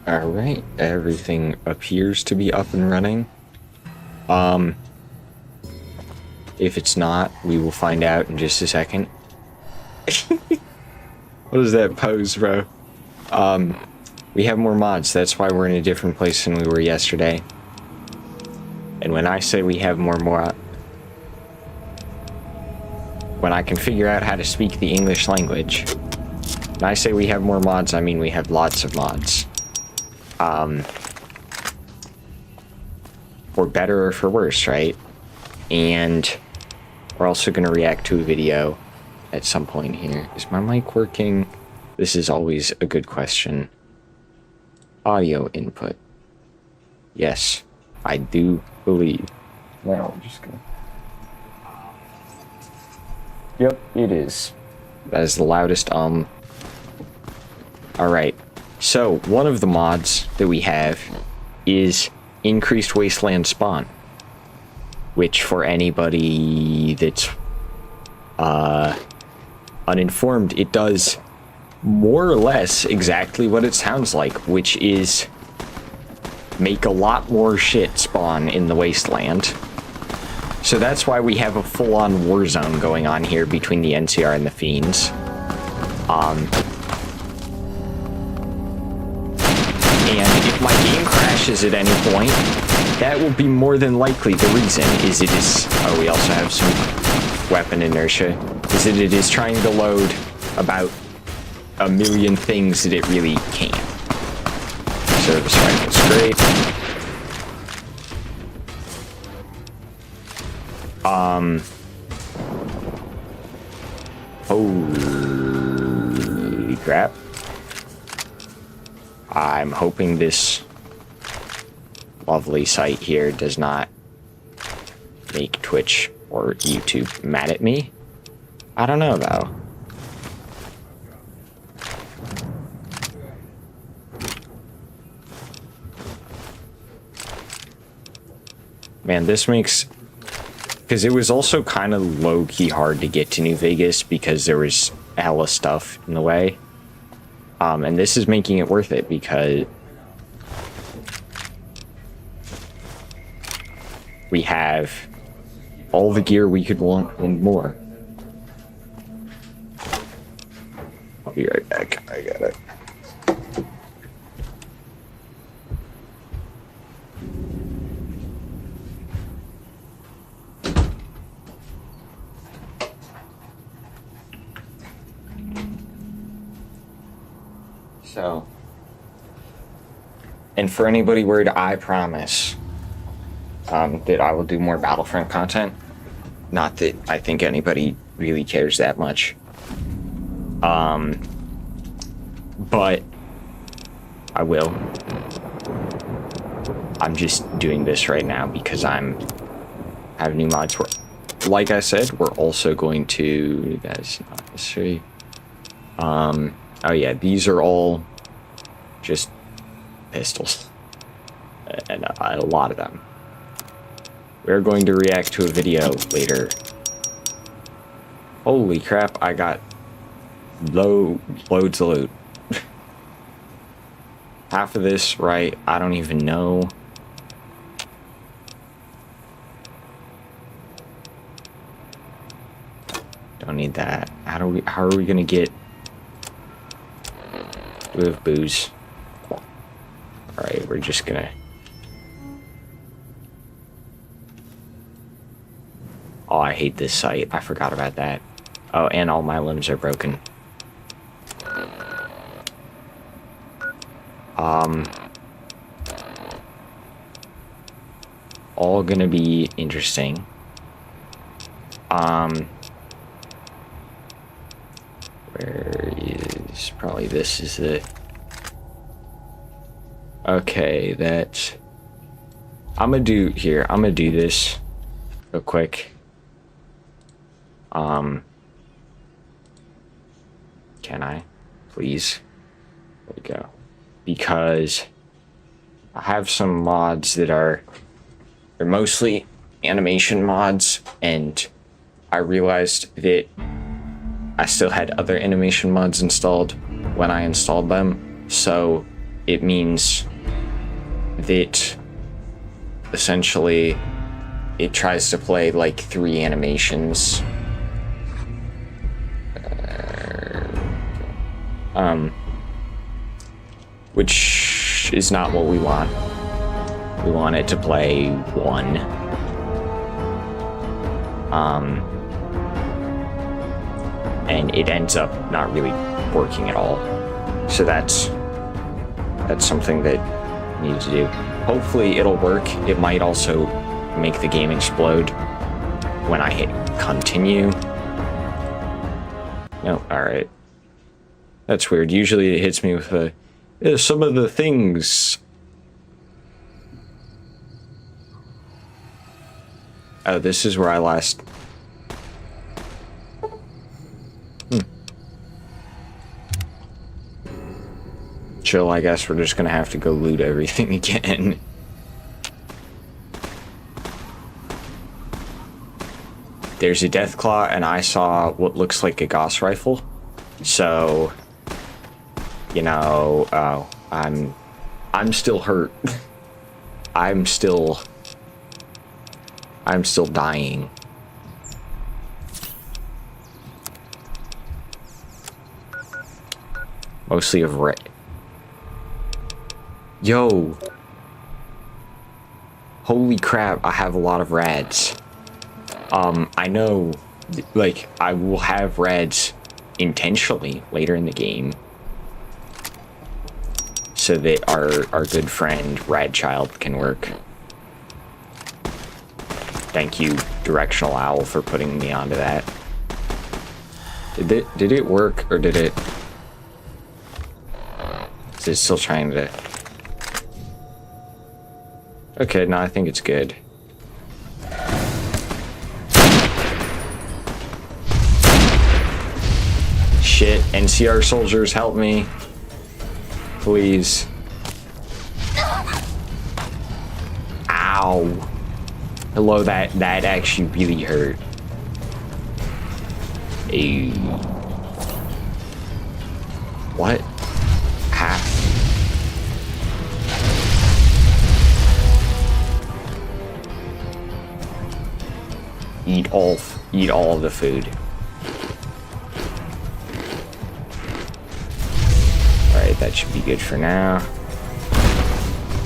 Alright, everything appears to be up and running. If it's not, we will find out in just a second. What is that pose, bro? We have more mods, that's why we're in a different place than we were yesterday. And when I say we have more, when I can figure out how to speak the English language, when I say we have more mods, I mean we have lots of mods. For better or for worse, right? And we're also going to react to a video at some point here. Is my mic working? This is always a good question. Audio input. Yes, I do believe. Now I'm just gonna... Yep, it is. That is the loudest, Alright, so one of the mods that we have is increased wasteland spawn, which for anybody that's uninformed, it does more or less exactly what it sounds like, which is make a lot more shit spawn in the wasteland. So that's why we have a full-on war zone going on here between the NCR and the Fiends. And if my game crashes at any point, that will be more than likely the reason. Is it is... Oh, we also have some weapon inertia. Is that it is trying to load about a million things that it really can't. Service rifle's great. Holy crap. I'm hoping this lovely site here does not make Twitch or YouTube mad at me. I don't know, though. Man, this makes... Because it was also kind of low-key hard to get to New Vegas because there was hella stuff in the way. And this is making it worth it because we have all the gear we could want and more. I'll be right back. I got it. So, and for anybody worried, I promise that I will do more Battlefront content. Not that I think anybody really cares that much. But I will. I'm just doing this right now because I have new mods. Like I said, we're also going to... That's not necessary. Oh yeah, these are all just pistols, and a lot of them. We're going to react to a video later. Holy crap, I got loads of loot. Half of this, right, I don't even know. Don't need that. How are we gonna get... We have booze. Alright, we're just gonna... Oh, I hate this site. I forgot about that. Oh, and all my limbs are broken. All gonna be interesting. Where is... Probably this is the... Okay, that... I'm gonna do... Here, I'm gonna do this real quick. Can I? Please? There we go. Because I have some mods that are... They're mostly animation mods, and I realized that I still had other animation mods installed when I installed them, so it means that essentially it tries to play like 3 animations. Which is not what we want. We want it to play 1. And it ends up not really working at all. So that's something that we need to do. Hopefully it'll work. It might also make the game explode when I hit continue. No, alright. That's weird. Usually it hits me with some of the things. Oh, this is where I last... Chill, I guess we're just gonna have to go loot everything again. There's a Deathclaw, and I saw what looks like a Gauss rifle. So, you know, I'm still hurt. I'm still dying. Mostly of red. Yo. Holy crap, I have a lot of rads. I know, like, I will have rads intentionally later in the game so that our good friend Radchild can work. Thank you, Directional Owl, for putting me onto that. Did it work, or did it... Is it still trying to... Okay, no, I think it's good. Shit, NCR soldiers, help me. Please. Ow. Hello, that actually really hurt. Ew. What? Ha. Eat all of the food. Alright, that should be good for now.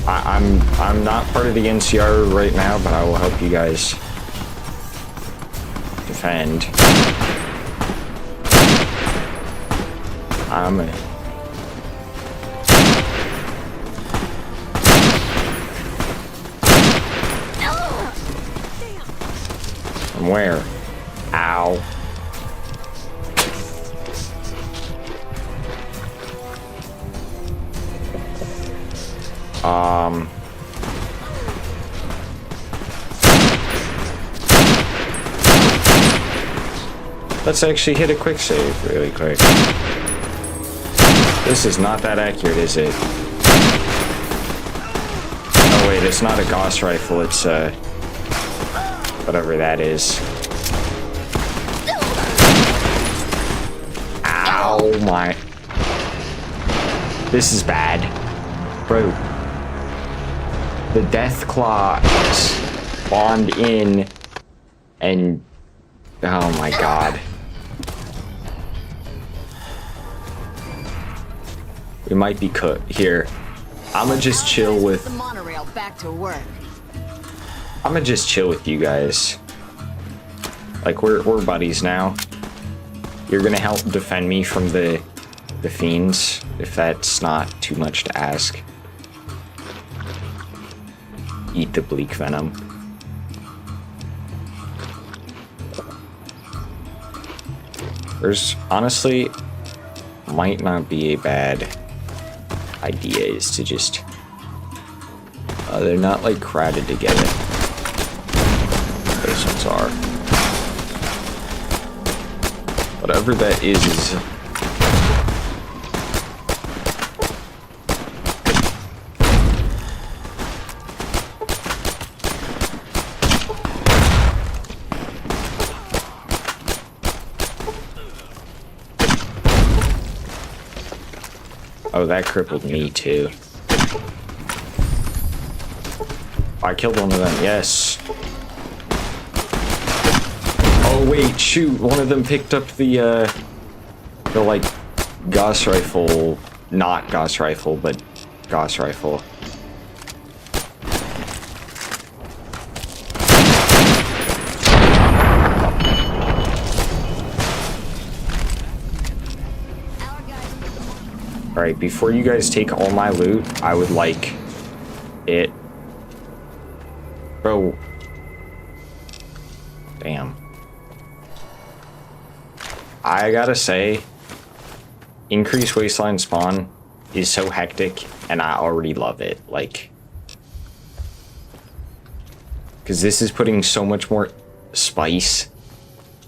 I'm not part of the NCR right now, but I will help you guys defend. From where? Ow. Let's actually hit a quick save really quick. This is not that accurate, is it? Oh wait, it's not a Gauss rifle, it's whatever that is. Ow my... This is bad. Bro. The Deathclaw spawned in and... Oh my god. We might be cooked. Here. I'ma just chill with... The monorail back to work. I'ma just chill with you guys. Like, we're buddies now. You're gonna help defend me from the fiends, if that's not too much to ask. Eat the bleak venom. There's honestly might not be a bad idea is to just they're not like crowded together. Those ones are. Whatever that is Oh, that crippled me too. I killed one of them. Yes. Oh wait, shoot! One of them picked up the like Gauss rifle, not Gauss rifle, but Gauss rifle. Alright, before you guys take all my loot, I would like it. Bro. Damn. I gotta say, increased wasteland spawn is so hectic, and I already love it. Like, because this is putting so much more spice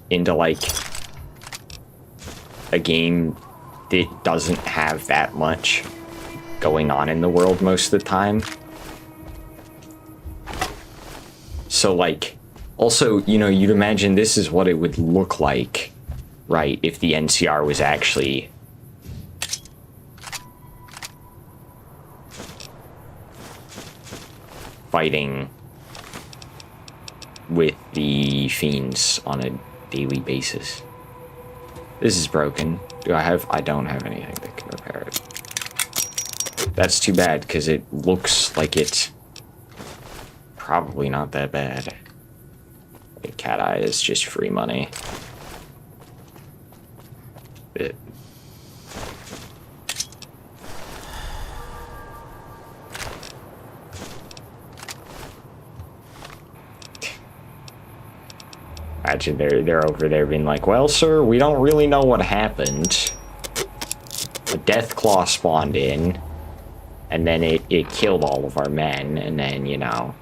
into, like, a game that doesn't have that much going on in the world most of the time. So, like, also, you know, you'd imagine this is what it would look like, right, if the NCR was actually fighting with the fiends on a daily basis. This is broken. I don't have anything that can repair it. That's too bad, because it looks like it's probably not that bad. Like, cat eye is just free money. It. Imagine they're over there being like, well, sir, we don't really know what happened. A Deathclaw spawned in, and then it killed all of our men, and then, you know.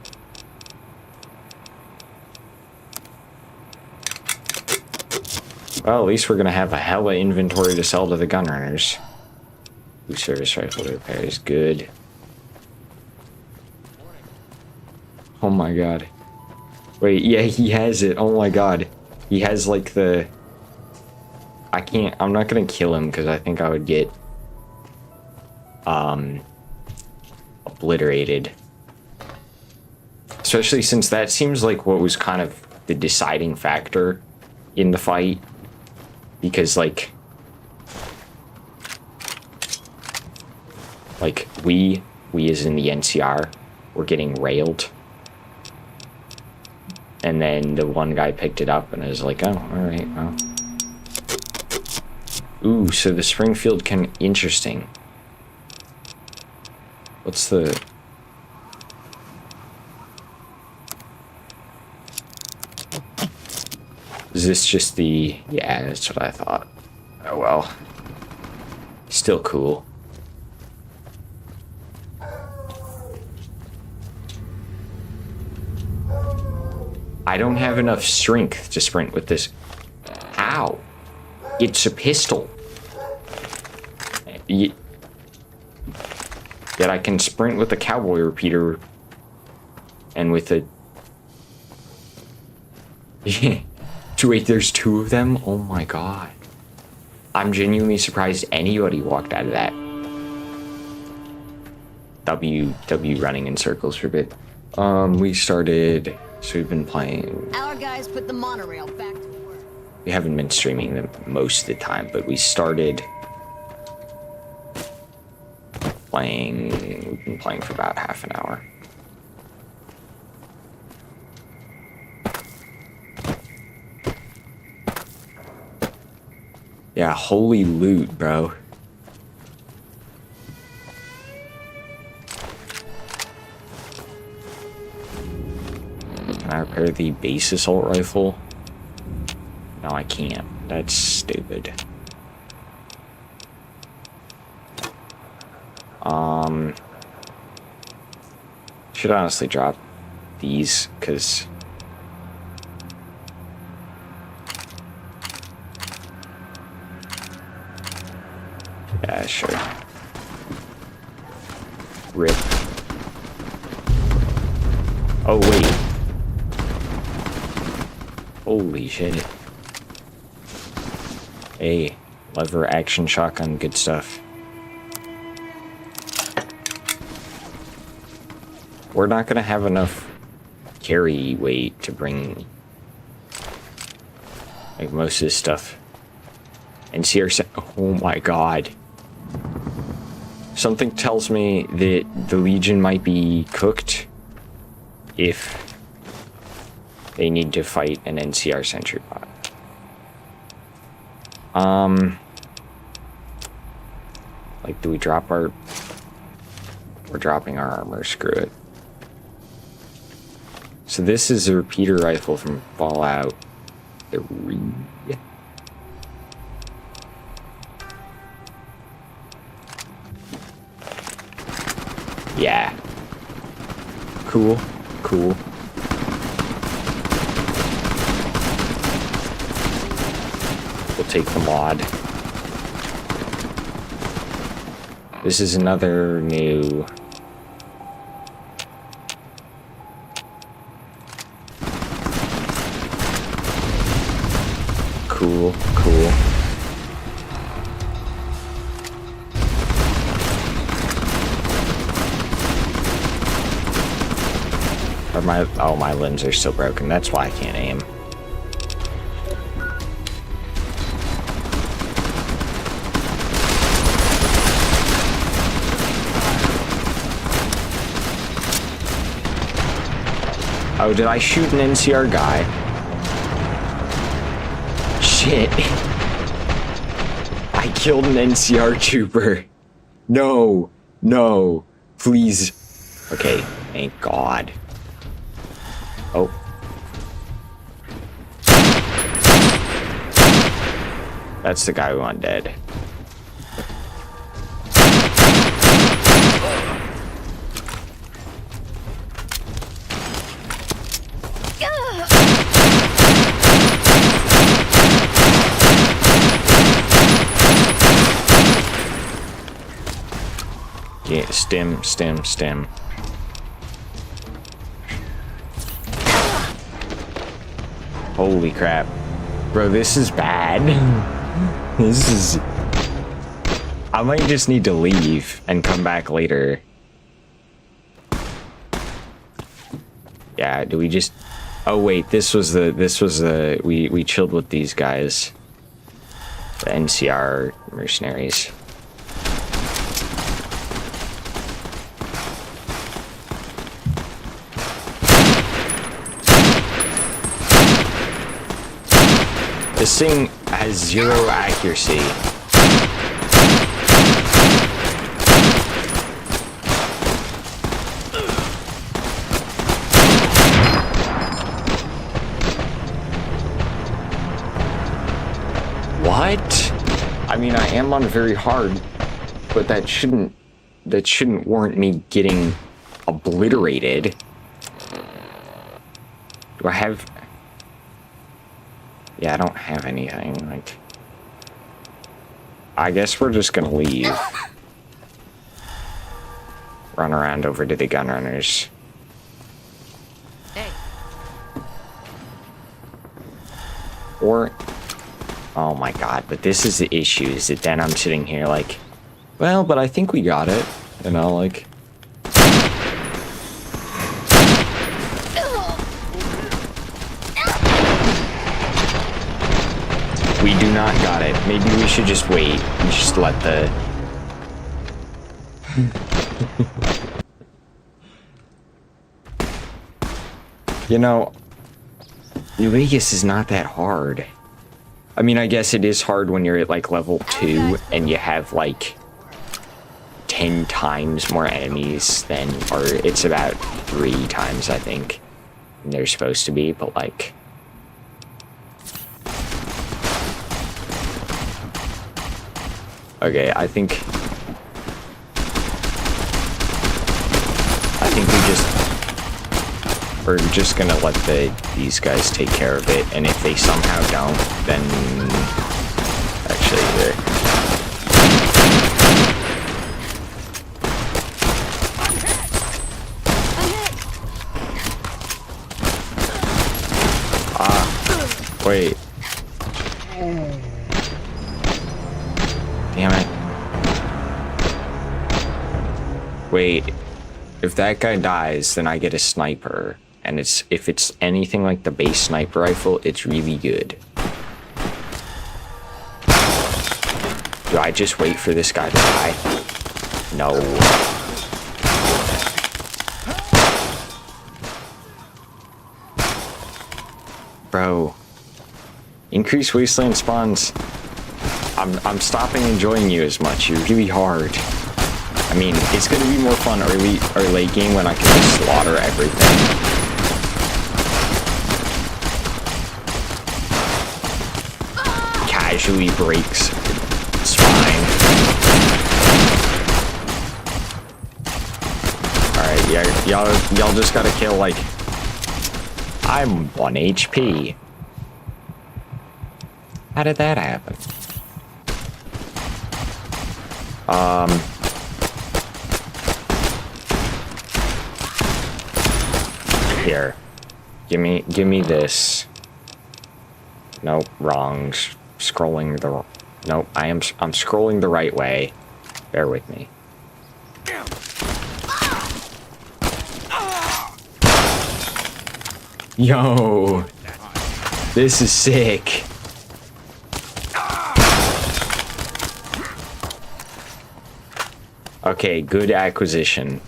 Well, at least we're gonna have a hella inventory to sell to the gunrunners. Blue service rifle repair is good. Oh my god. Wait, yeah, he has it. Oh my god. He has, like, the... I'm not gonna kill him, because I think I would get... obliterated. Especially since that seems like what was kind of the deciding factor in the fight. Because, like... we as in the NCR, were getting railed. And then the one guy picked it up and was like, oh, alright, well. Ooh, so the Springfield can... Interesting. What's the... Is this just the... Yeah, that's what I thought. Oh, well. Still cool. I don't have enough strength to sprint with this. How? It's a pistol. Yet I can sprint with a cowboy repeater and with a... Wait, there's two of them? Oh my god. I'm genuinely surprised anybody walked out of that. W running in circles for a bit. We started... So we've been playing... Our guys put the monorail back to work. We haven't been streaming them most of the time, but we started playing... We've been playing for about half an hour. Yeah, holy loot, bro. Can I repair the base assault rifle? No, I can't. That's stupid. Should honestly drop these, because... Yeah, sure. Rip. Oh, wait. Holy shit. Hey, lever action shotgun, good stuff. we're not gonna have enough carry weight to bring like most of this stuff. And oh my god. Something tells me that the Legion might be cooked if they need to fight an NCR sentry bot. Like, do we drop our... We're dropping our armor, screw it. So this is a repeater rifle from Fallout 3. Yeah. Cool. Cool. We'll take the mod. This is another new... Cool, cool. Or my limbs are still broken. That's why I can't aim. Oh, did I shoot an NCR guy? Shit. I killed an NCR trooper. No. No. Please. Okay, thank God. Oh. That's the guy who went dead. Yeah, stem. Holy crap. Bro, this is bad. This is... I might just need to leave and come back later. Yeah, do we just... Oh wait, this was the... We chilled with these guys. The NCR mercenaries. This thing has 0 accuracy. What? I mean, I am on very hard, but that shouldn't warrant me getting obliterated. Do I have... Yeah, I don't have anything, like... I guess we're just gonna leave. Run around over to the gun runners. Hey. Or... Oh my god, but this is the issue, is that then I'm sitting here like... Well, but I think we got it. You know, like... We do not got it. Maybe we should just wait and just let the... You know, New Vegas is not that hard. I mean, I guess it is hard when you're at like level 2 and you have like 10 times more enemies than, or it's about 3 times, I think, they're supposed to be, but like... Okay, I think we're just gonna let these guys take care of it, and if they somehow don't, then actually wait. Damn it. Wait. If that guy dies, then I get a sniper. And if it's anything like the base sniper rifle, it's really good. Do I just wait for this guy to die? No. Bro. Increase wasteland spawns. I'm stopping enjoying you as much. You're really hard. I mean, it's gonna be more fun early or late game when I can just slaughter everything. Casually breaks spine. Alright, yeah, y'all just gotta kill like I'm 1 HP. How did that happen? Here. Give me this. Nope, wrong. Scrolling the nope, I'm scrolling the right way. Bear with me. Yo, this is sick. Okay, good acquisition.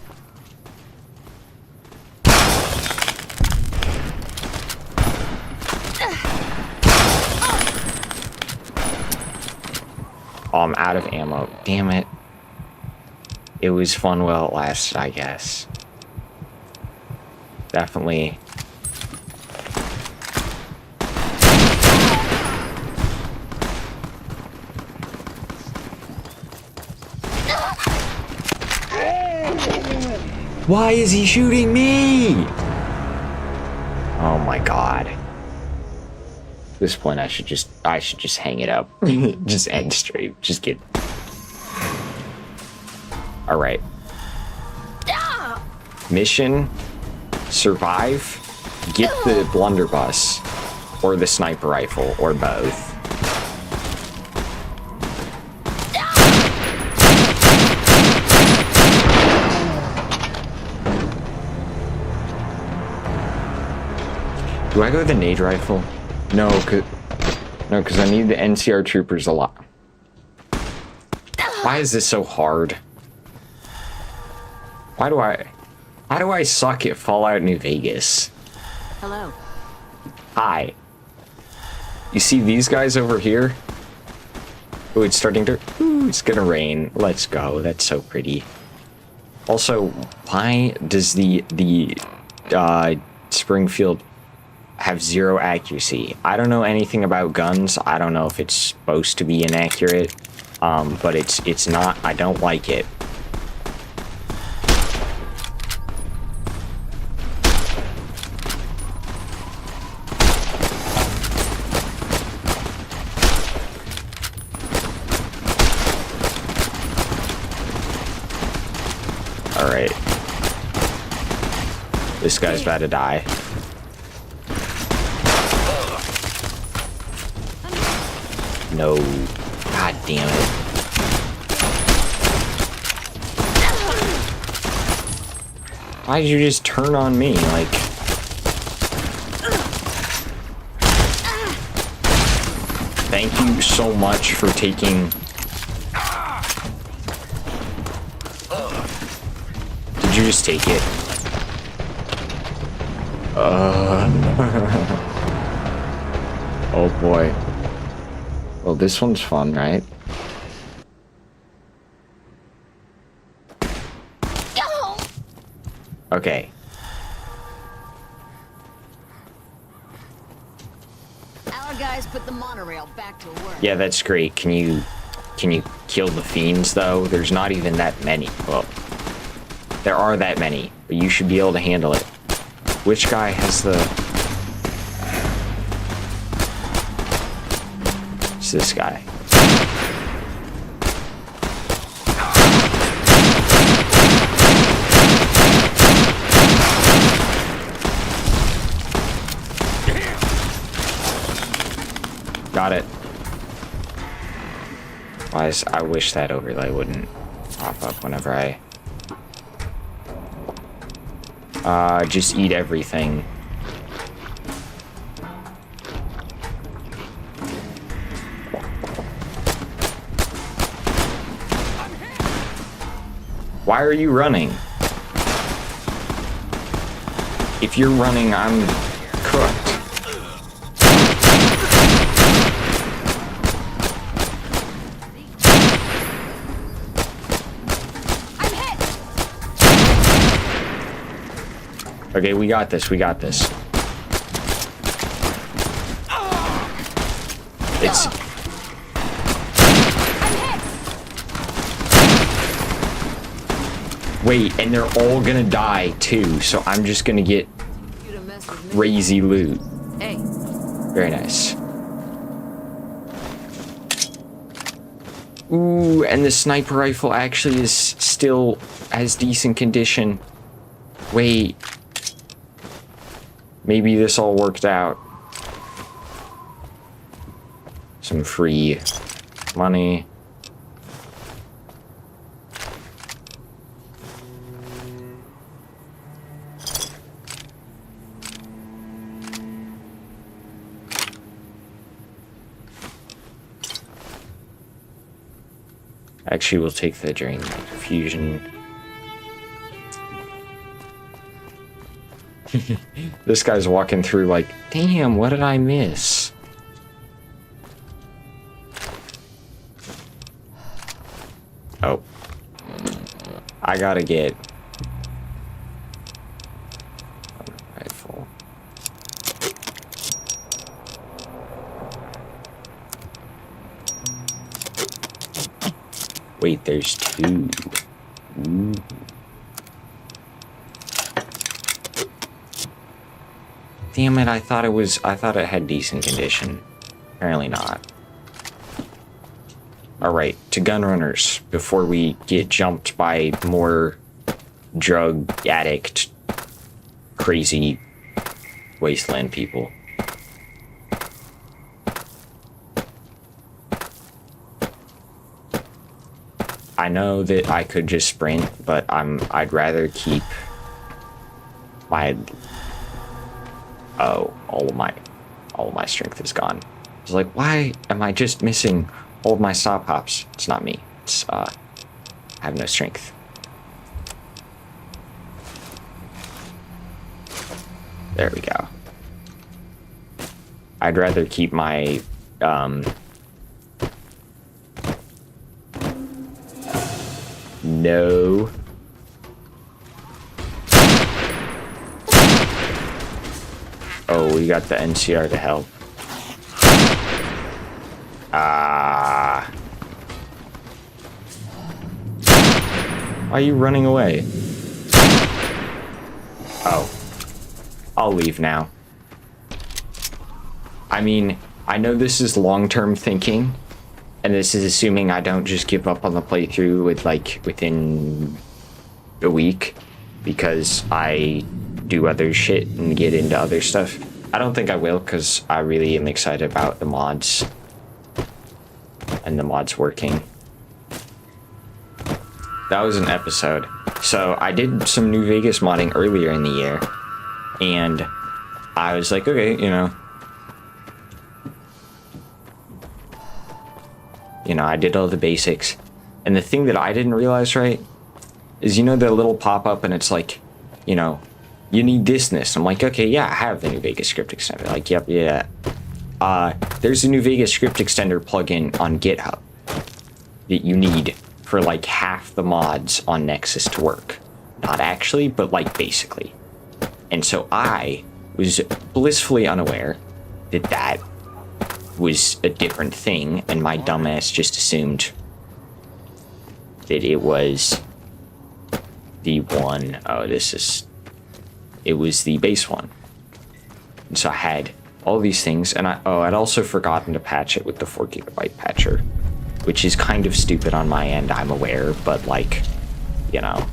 Oh, I'm out of ammo. Damn it. It was fun while it lasted, I guess. Definitely. Why is he shooting me? Oh my god. At this point I should just hang it up. Just end straight. Just get. Alright. Mission. Survive. Get the blunderbuss. Or the sniper rifle. Or both. Do I go with the nade rifle? No, cause I need the NCR troopers a lot. Why is this so hard? How do I suck at Fallout New Vegas? Hello. Hi. You see these guys over here? Oh, it's starting to. Ooh, it's gonna rain. Let's go. That's so pretty. Also, why does the Springfield have 0 accuracy? I don't know anything about guns. I don't know if it's supposed to be inaccurate, but it's not. I don't like it. All right, this guy's about to die. No. God damn it. Why did you just turn on me? Like. Thank you so much for taking. Did you just take it? Oh boy. Well, this one's fun, right? Okay. Our guys put the monorail back to work. Yeah, that's great. Can you kill the fiends though? There's not even that many. Well, there are that many, but you should be able to handle it. Which guy has the? It's this guy. Got it. I wish that overlay wouldn't pop up whenever I Just eat everything. Why are you running? If you're running, I'm cooked. I'm hit. Okay, we got this. We got this. It's... Wait, and they're all gonna die too, so I'm just gonna get You'd have messed with me. crazy loot. Hey, Very nice. Ooh, and the sniper rifle actually is still has decent condition. Wait. Maybe this all worked out. Some free money. Actually, we'll take the drain fusion. This guy's walking through like, damn, what did I miss? Oh. I gotta get... rifle. Wait, there's two. Ooh. Damn it, I thought it had decent condition. Apparently not. Alright, to gun runners, before we get jumped by more drug addict, crazy wasteland people. I know that I could just sprint, but I'd rather keep my... Oh, all of my strength is gone. I was like, why am I just missing all of my stop hops? It's not me. It's I have no strength. There we go. I'd rather keep my no. Oh, we got the NCR to help. Why are you running away? Oh. I'll leave now. I mean, I know this is long-term thinking, and this is assuming I don't just give up on the playthrough within a week, because I do other shit and get into other stuff. I don't think I will, because I really am excited about the mods and the mods working. That was an episode. So I did some New Vegas modding earlier in the year, and I was like, okay, you know, I did all the basics. And the thing that I didn't realize, right, is, you know, the little pop-up and it's like, you know, you need this and this. I'm like, okay, yeah, I have the New Vegas script extender. Like, yep, yeah. There's a New Vegas script extender plugin on GitHub that you need for like half the mods on Nexus to work. Not actually, but like basically. And so I was blissfully unaware that that was a different thing, and my dumbass just assumed that it was the one. Oh, it was the base one. And so I had all these things, and I'd also forgotten to patch it with the 4 GB patcher, which is kind of stupid on my end, I'm aware, but like, you know,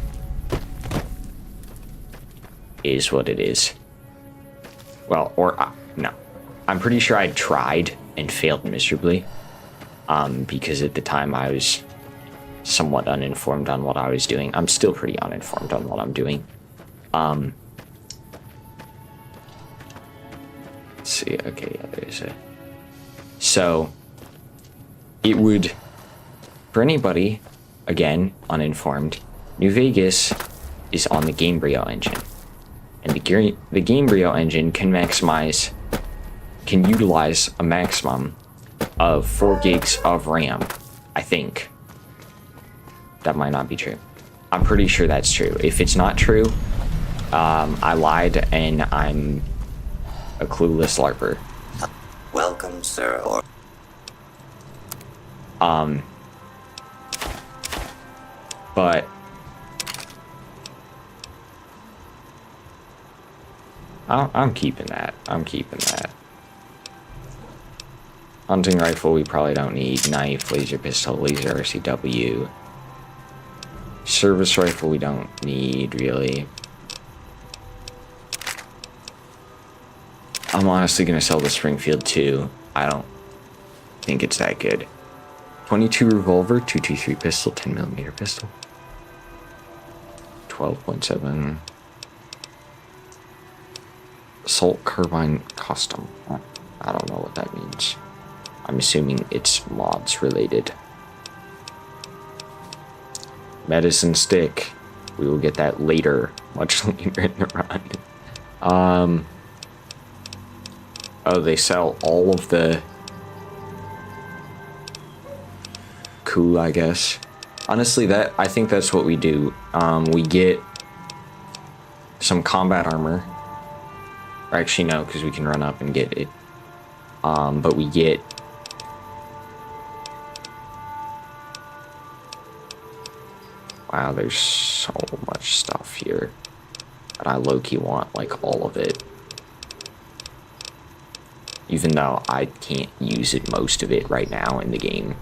is what it is. Well, no. I'm pretty sure I tried and failed miserably, because at the time I was somewhat uninformed on what I was doing. I'm still pretty uninformed on what I'm doing. let's see. Okay, yeah, there is a. So it would, for anybody, again, uninformed, New Vegas is on the Gamebryo engine. And the Gamebryo engine can utilize a maximum of 4 gigs of RAM, I think. That might not be true. I'm pretty sure that's true. If it's not true, I lied and I'm a clueless LARPer. Welcome, sir. But I'm keeping that. I'm keeping that. Hunting rifle we probably don't need. Knife, laser pistol, laser RCW. Service rifle we don't need, really. I'm honestly gonna sell the Springfield too. I don't think it's that good. 22 revolver, 223 pistol, 10mm pistol. 12.7. Assault carbine custom. I don't know what that means. I'm assuming it's mods related. Medicine stick. We will get that later, much later in the run. Oh, they sell all of the... Cool, I guess. Honestly, I think that's what we do. We get some combat armor. Or actually, no, because we can run up and get it. But we get... Wow, there's so much stuff here. And I low-key want, like, all of it. Even though I can't use it, most of it right now in the game.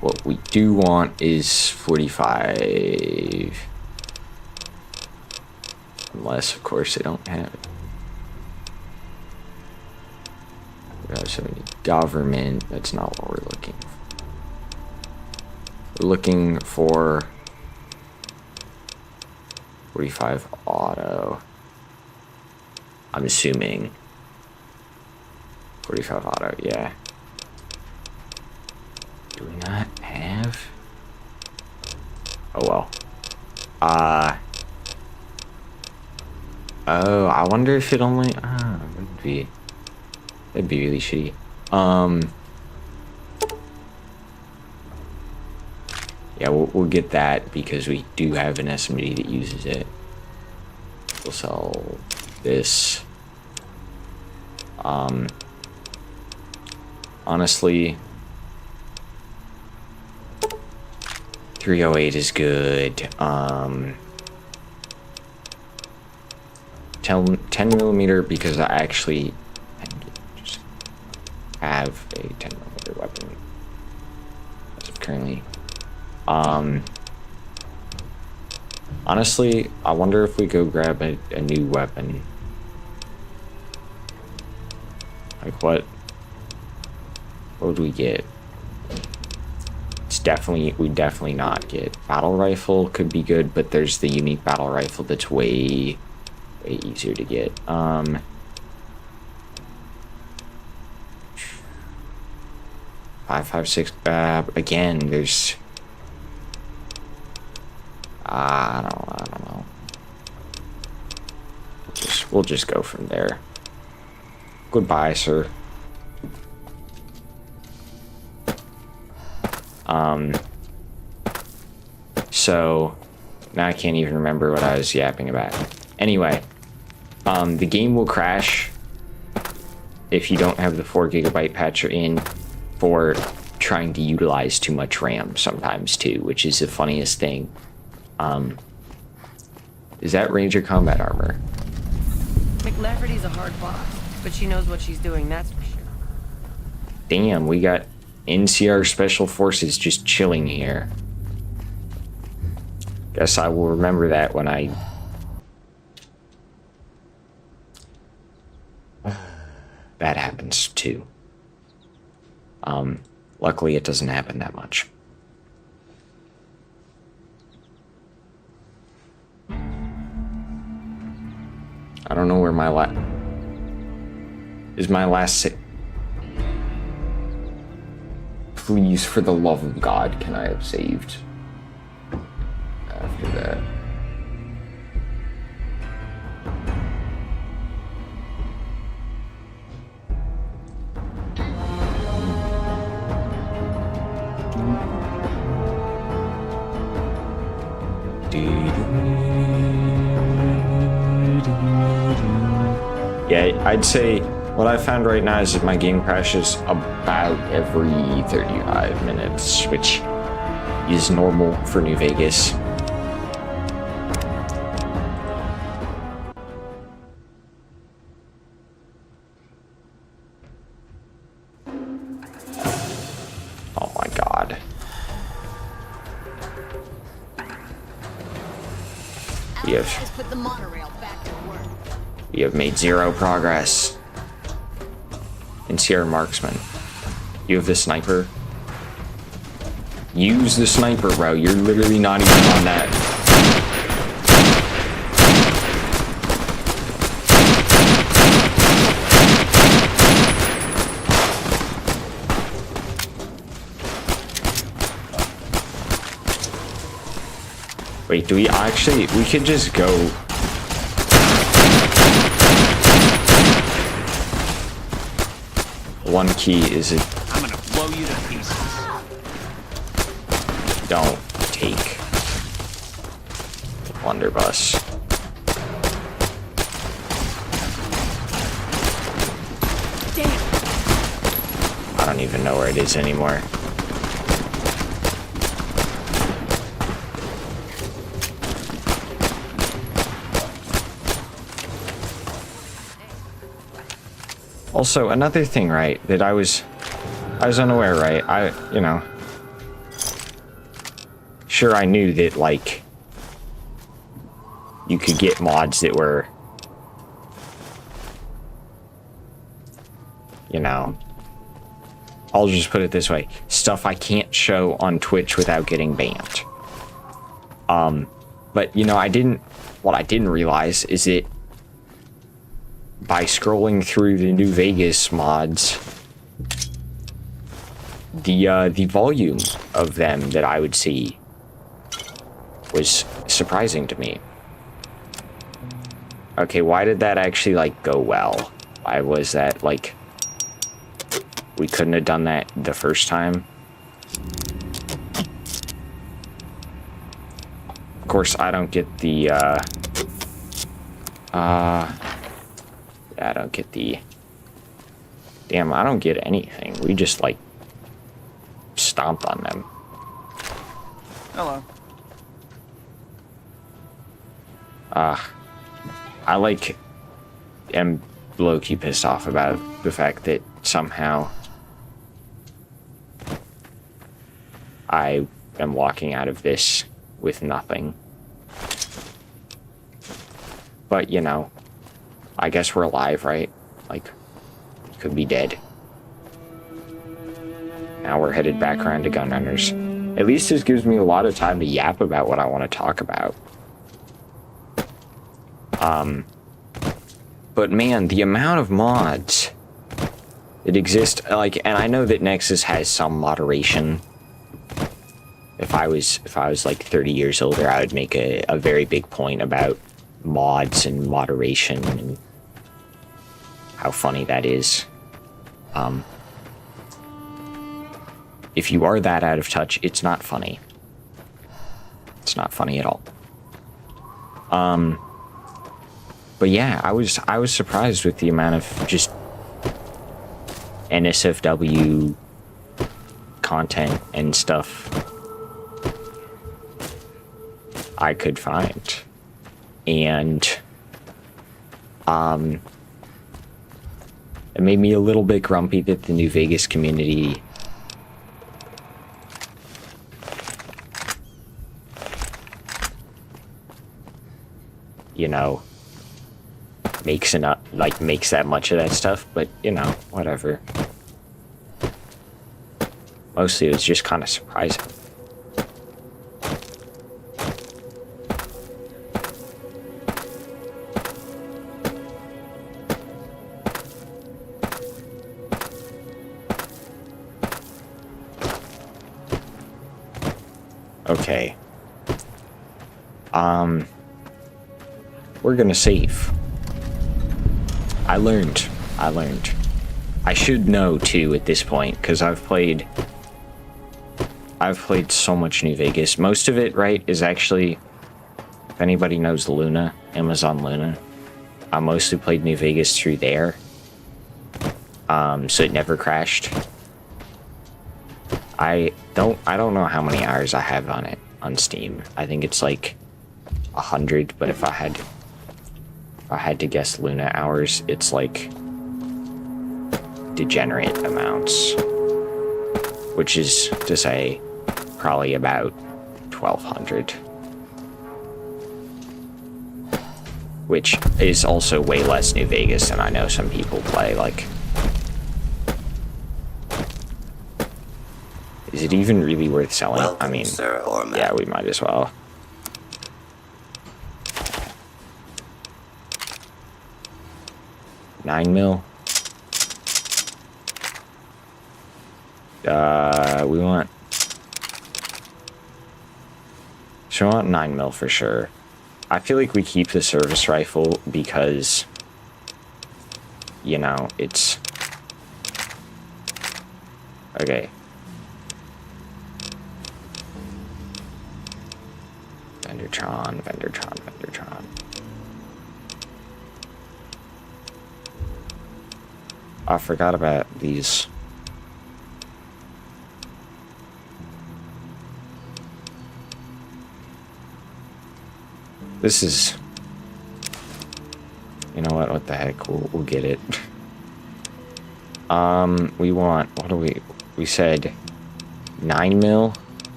What we do want is 45. Unless, of course, they don't have it. We have 70 government. That's not what we're looking for. We're looking for 45 auto. I'm assuming 45 auto, yeah. Do we not have? Oh well. Oh, I wonder if it only. Would be. That'd be really shitty. Yeah, we'll get that because we do have an SMG that uses it. We'll sell this. Honestly, 308 is good. 10mm because I actually just have a 10mm weapon as of currently. Honestly, I wonder if we go grab a new weapon. Like what would we get? We definitely not get battle rifle. Could be good, but there's the unique battle rifle that's way easier to get. 5.56 again, there's I don't know. We'll just go from there. Goodbye, sir. So now I can't even remember what I was yapping about. Anyway, the game will crash if you don't have the 4GB patcher in for trying to utilize too much RAM sometimes too, which is the funniest thing. Is that Ranger combat armor? McLafferty's a hard boss, but she knows what she's doing, that's for sure. Damn, we got NCR Special Forces just chilling here. Guess I will remember that when I... That happens too. Luckily it doesn't happen that much. I don't know where my is my last Please, for the love of God, can I have saved after that? Yeah, I'd say what I found right now is that my game crashes about every 35 minutes, which is normal for New Vegas. Oh my god. We Our guys put the monorail back to work. We have made zero progress. And Sierra Marksman, you have the sniper. Use the sniper, bro. You're literally not even on that. Wait, do we actually? We could just go. One key is it. I'm gonna blow you to pieces. Don't take Blunderbuss. I don't even know where it is anymore. Also, another thing, right, that I was unaware, right? You know, sure, I knew that, like, you could get mods that were, you know, I'll just put it this way, stuff I can't show on Twitch without getting banned. But, you know, what I didn't realize is that by scrolling through the New Vegas mods, the volume of them that I would see was surprising to me. Okay, why did that actually, like, go well? Why was that, like, we couldn't have done that the first time? Of course, I don't get the, I don't get the... Damn, I don't get anything. We just, like, stomped on them. Hello. I, like, am low-key pissed off about the fact that somehow I am walking out of this with nothing. But, you know, I guess we're alive, right? Like, could be dead. Now we're headed back around to Gunrunners. At least this gives me a lot of time to yap about what I want to talk about. But man, the amount of mods that exist, like, and I know that Nexus has some moderation. If I was like 30 years older, I would make a very big point about mods and moderation and how funny that is. If you are that out of touch, it's not funny. It's not funny at all. But yeah, I was surprised with the amount of just NSFW content and stuff I could find. And it made me a little bit grumpy that the New Vegas community you know makes that much of that stuff, but you know, whatever. Mostly it was just kind of surprising. Okay. We're gonna save. I learned. I should know too at this point, because I've played so much New Vegas. Most of it, right, is actually, if anybody knows Luna, Amazon Luna, I mostly played New Vegas through there. So it never crashed. I don't know how many hours I have on it on Steam. I think it's like 100, but if I had to guess Luna hours, it's like degenerate amounts, which is to say probably about 1200, which is also way less New Vegas than I know some people play. Like, is it even really worth selling? Welcome, I mean, Sir Orman. yeah, we might as well. $9 mil. We want. So we want 9 mil for sure. I feel like we keep the service rifle because, you know, it's okay. Vendertron. I forgot about these. This is, you know what the heck, we'll get it. We want, what do we said 9 mil?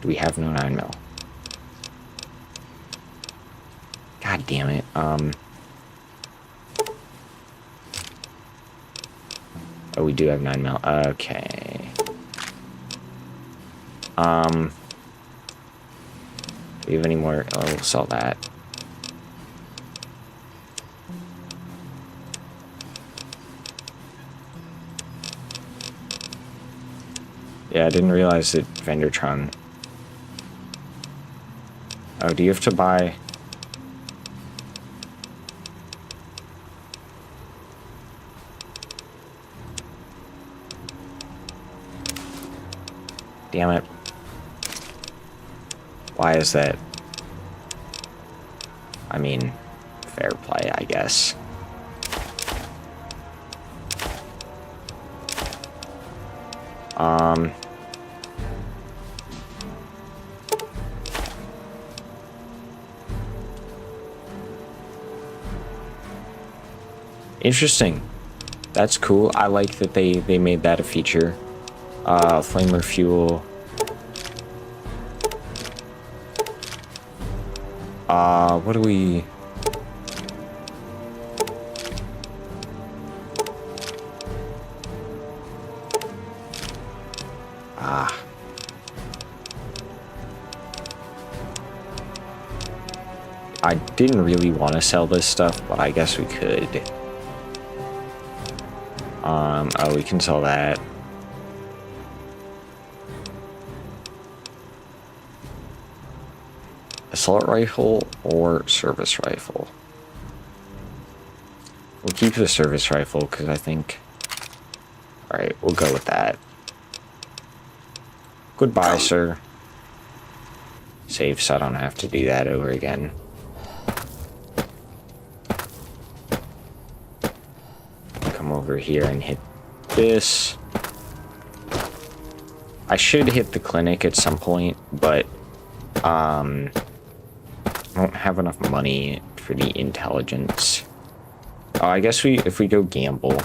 Do we have no 9 mil? God damn it. Oh, we do have 9 mil. Okay. Do we have any more? Oh, we'll sell that. Yeah, I didn't realize that Vendertron. Oh, do you have to buy? Damn it. Why is that? I mean, fair play, I guess. Interesting. That's cool. I like that they made that a feature. Flamer fuel. What do we... I didn't really want to sell this stuff, but I guess we could. Oh, we can sell that. Assault rifle or service rifle? We'll keep the service rifle because I think... Alright, we'll go with that. Goodbye, sir. Save so I don't have to do that over again. Come over here and hit this. I should hit the clinic at some point, but I don't have enough money for the intelligence. Oh, I guess if we go gamble.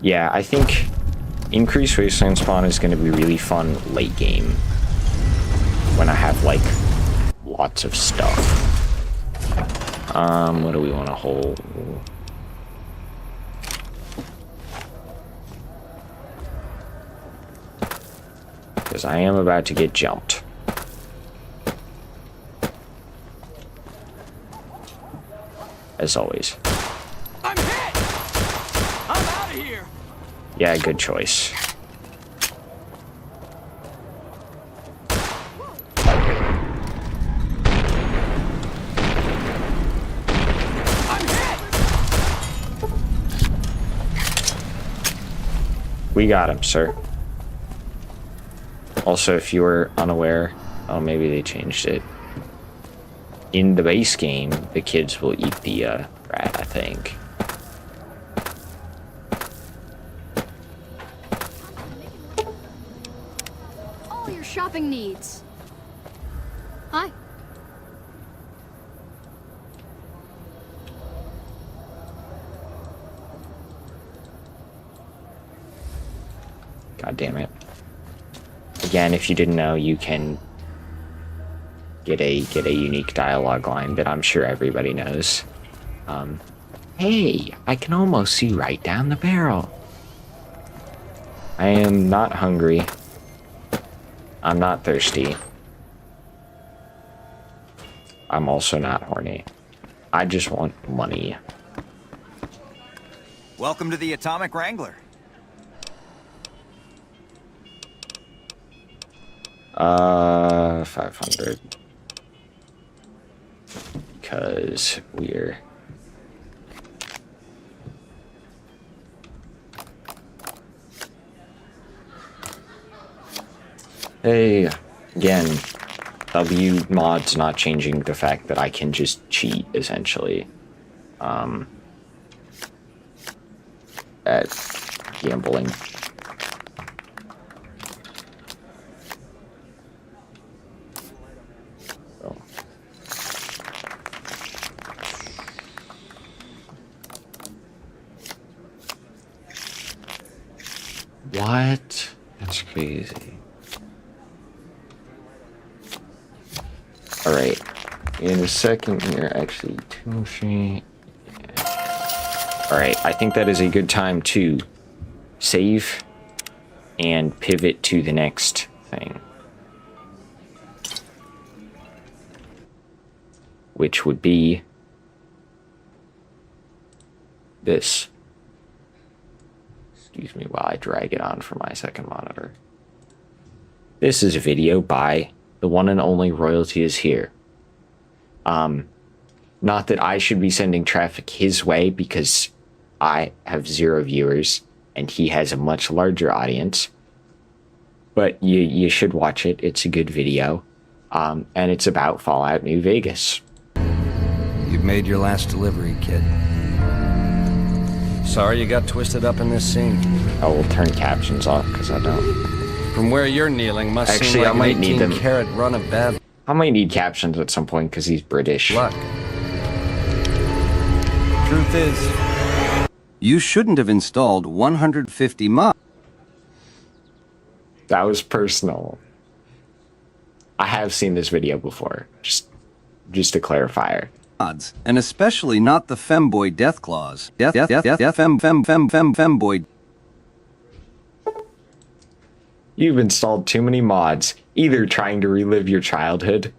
Yeah, I think increased wasteland spawn is going to be really fun late game when I have like lots of stuff. What do we want to hold? Because I am about to get jumped. As always. I'm hit! I'm out of here! Yeah, good choice. I'm hit! We got him, sir. Also, if you were unaware, oh, maybe they changed it. In the base game, the kids will eat the rat, I think. All your shopping needs. Hi. God damn it. Again, if you didn't know, you can get a unique dialogue line that I'm sure everybody knows. Hey, I can almost see right down the barrel. I am not hungry. I'm not thirsty. I'm also not horny. I just want money. Welcome to the Atomic Wrangler. 500. Because we're... Hey, again, W mod's not changing the fact that I can just cheat, essentially. At gambling. So. What? That's crazy. Alright. In a second here, actually, 2, 3. Alright, I think that is a good time to save and pivot to the next thing. Which would be this. Excuse me while I drag it on for my second monitor. This is a video by the one and only Royalty is Here. Not that I should be sending traffic his way because I have 0 viewers and he has a much larger audience. But you should watch it. It's a good video. And it's about Fallout New Vegas. You've made your last delivery, kid. Sorry you got twisted up in this scene. I will turn captions off because I don't. From where you're kneeling must Actually, seem like I might an need them. 18-carat run of bad I might need captions at some point because he's British. luck. Truth is, you shouldn't have installed 150 mods. That was personal. I have seen this video before. Just a clarifier. And especially not the femboy death clause. Femboy. You've installed too many mods, either trying to relive your childhood,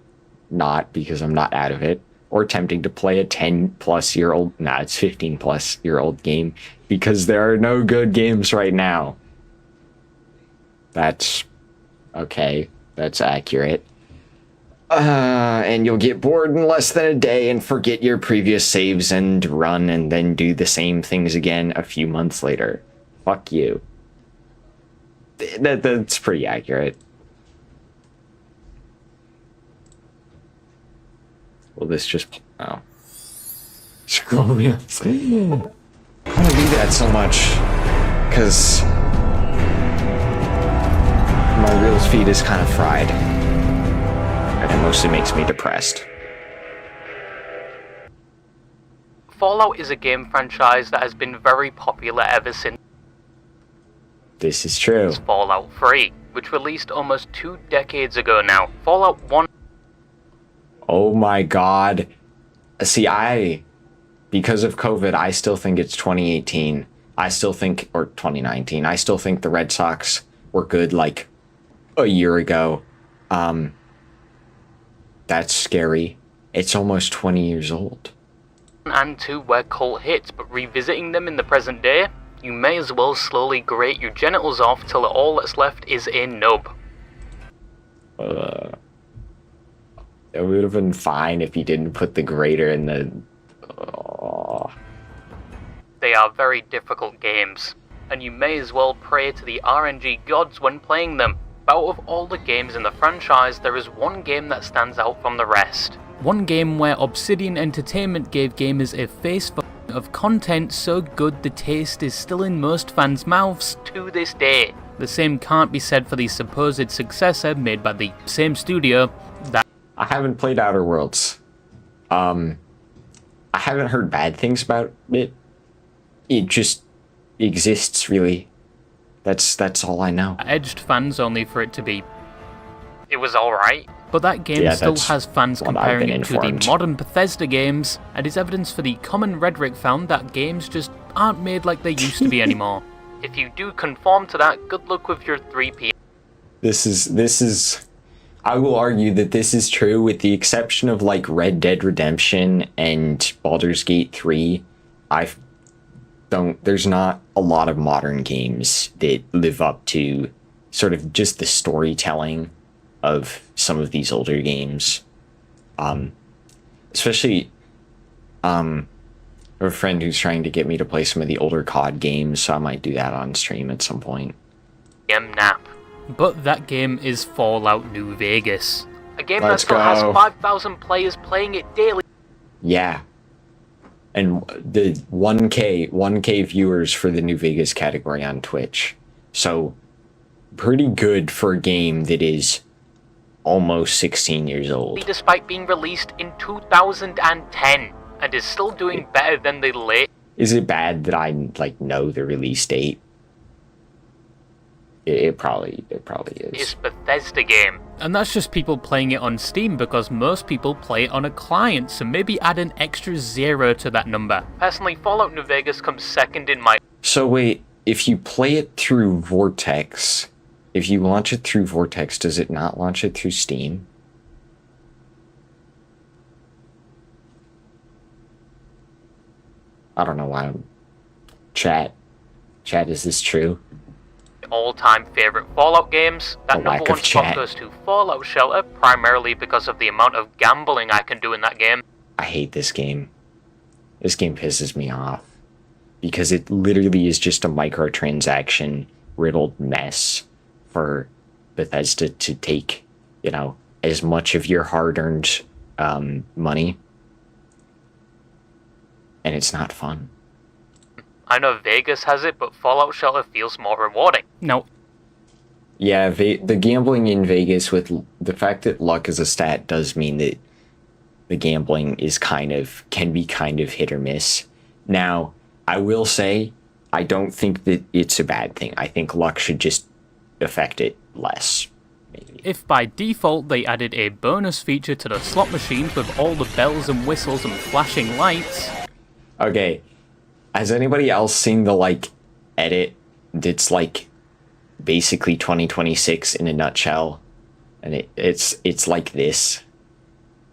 not because I'm not out of it, or attempting to play a 10-plus-year-old, it's 15-plus-year-old game, because there are no good games right now. That's okay. That's accurate. And you'll get bored in less than a day and forget your previous saves and run and then do the same things again a few months later. Fuck you. That's pretty accurate. Will this just... Oh. Scroll me up. I don't do that so much. Because... my Reels feed is kind of fried. And it mostly makes me depressed. Fallout is a game franchise that has been very popular ever since This is true. Fallout 3, which released almost 2 decades ago now. Fallout 1... Oh my god. See, because of COVID, I still think it's 2018. I still think, or 2019, I still think the Red Sox were good like a year ago. That's scary. It's almost 20 years old. And 2 were cult hits, but revisiting them in the present day, you may as well slowly grate your genitals off till all that's left is a nub. It would have been fine if you didn't put the grater in the... They are very difficult games, and you may as well pray to the RNG gods when playing them. Out of all the games in the franchise, there is one game that stands out from the rest. One game where Obsidian Entertainment gave gamers a face of content so good the taste is still in most fans' mouths To this day. The same can't be said for the supposed successor made by the same studio that I haven't played Outer Worlds. I haven't heard bad things about it. It just exists, really. That's all I know. edged fans only for it to be. It was alright. But that game Yeah, still that's has fans what I've comparing been it to the informed. modern Bethesda games, and is evidence for the common rhetoric found that games just aren't made like they used to be anymore. If you do conform to that, good luck with your 3 This is I will argue that this is true with the exception of like Red Dead Redemption and Baldur's Gate 3. There's not a lot of modern games that live up to sort of just the storytelling of some of these older games. Especially I have a friend who's trying to get me to play some of the older COD games, so I might do that on stream at some point. PM nap. But that game is Fallout New Vegas. A game Let's that still has go. 5,000 players playing it daily. Yeah. And the 1K viewers for the New Vegas category on Twitch. So pretty good for a game that is almost 16 years old. Despite being released in 2010 and is still doing better than the late. Is it bad that I like know the release date? It probably is. It's Bethesda game. And that's just people playing it on Steam because most people play it on a client, so maybe add an extra 0 to that number. Personally, Fallout New Vegas comes second in my. So wait, if you play it through Vortex, if you launch it through Vortex, does it not launch it through Steam? I don't know why I'm... Chat, is this true? All-time favorite Fallout games. That A lack number of 1 spot chat. goes to Fallout Shelter, primarily because of the amount of gambling I can do in that game. I hate this game. This game pisses me off. Because it literally is just a microtransaction riddled mess for Bethesda to take, you know, as much of your hard-earned money. And it's not fun. I know Vegas has it, but Fallout Shelter feels more rewarding. Now, Yeah, the gambling in Vegas with the fact that luck is a stat does mean that the gambling is can be kind of hit or miss. Now, I will say, I don't think that it's a bad thing. I think luck should just affect it less, maybe. if by default they added a bonus feature to the slot machines with all the bells and whistles and flashing lights, Okay, has anybody else seen the, like, edit that's, like, basically 2026 in a nutshell? And it's like this,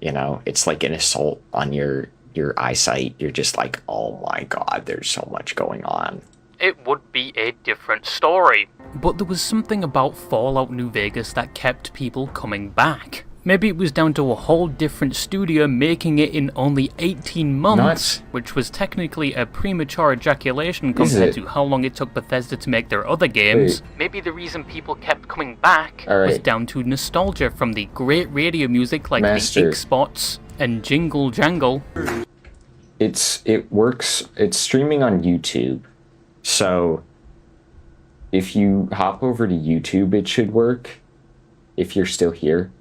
you know? It's like an assault on your eyesight. You're just like, oh my god, there's so much going on. It would be a different story. but there was something about Fallout New Vegas that kept people coming back. Maybe it was down to a whole different studio making it in only 18 months, Nuts. which was technically a premature ejaculation Is compared it? to how long it took Bethesda to make their other games. Maybe the reason people kept coming back All Was right, down to nostalgia from the great radio music like Master. the Ink Spots and Jingle Jangle. it works. It's streaming on YouTube, so if you hop over to YouTube, it should work. If you're still here.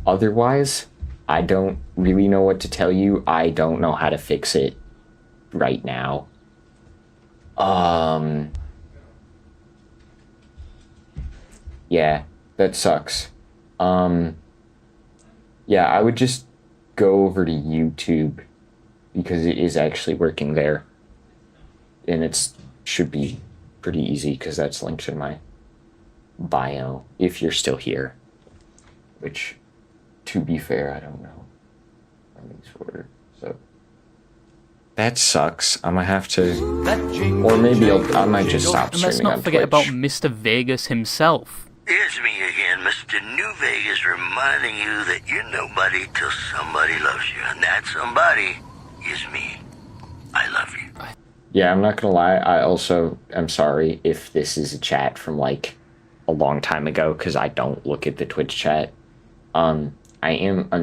Otherwise, I don't really know what to tell you. I don't know how to fix it right now. Yeah, that sucks. Yeah, I would just go over to YouTube because it is actually working there. And should be pretty easy because that's linked in my bio if you're still here. Which, to be fair, I don't know. So that sucks. I'm gonna have to, or maybe I might just stop And let's streaming not on forget about Twitch. Mr. Vegas himself. It's me again, Mr. New Vegas, reminding you that you're nobody till somebody loves you. And that somebody is me. I love you. Yeah, I'm not gonna lie. I also am sorry if this is a chat from like a long time ago because I don't look at the Twitch chat. I'm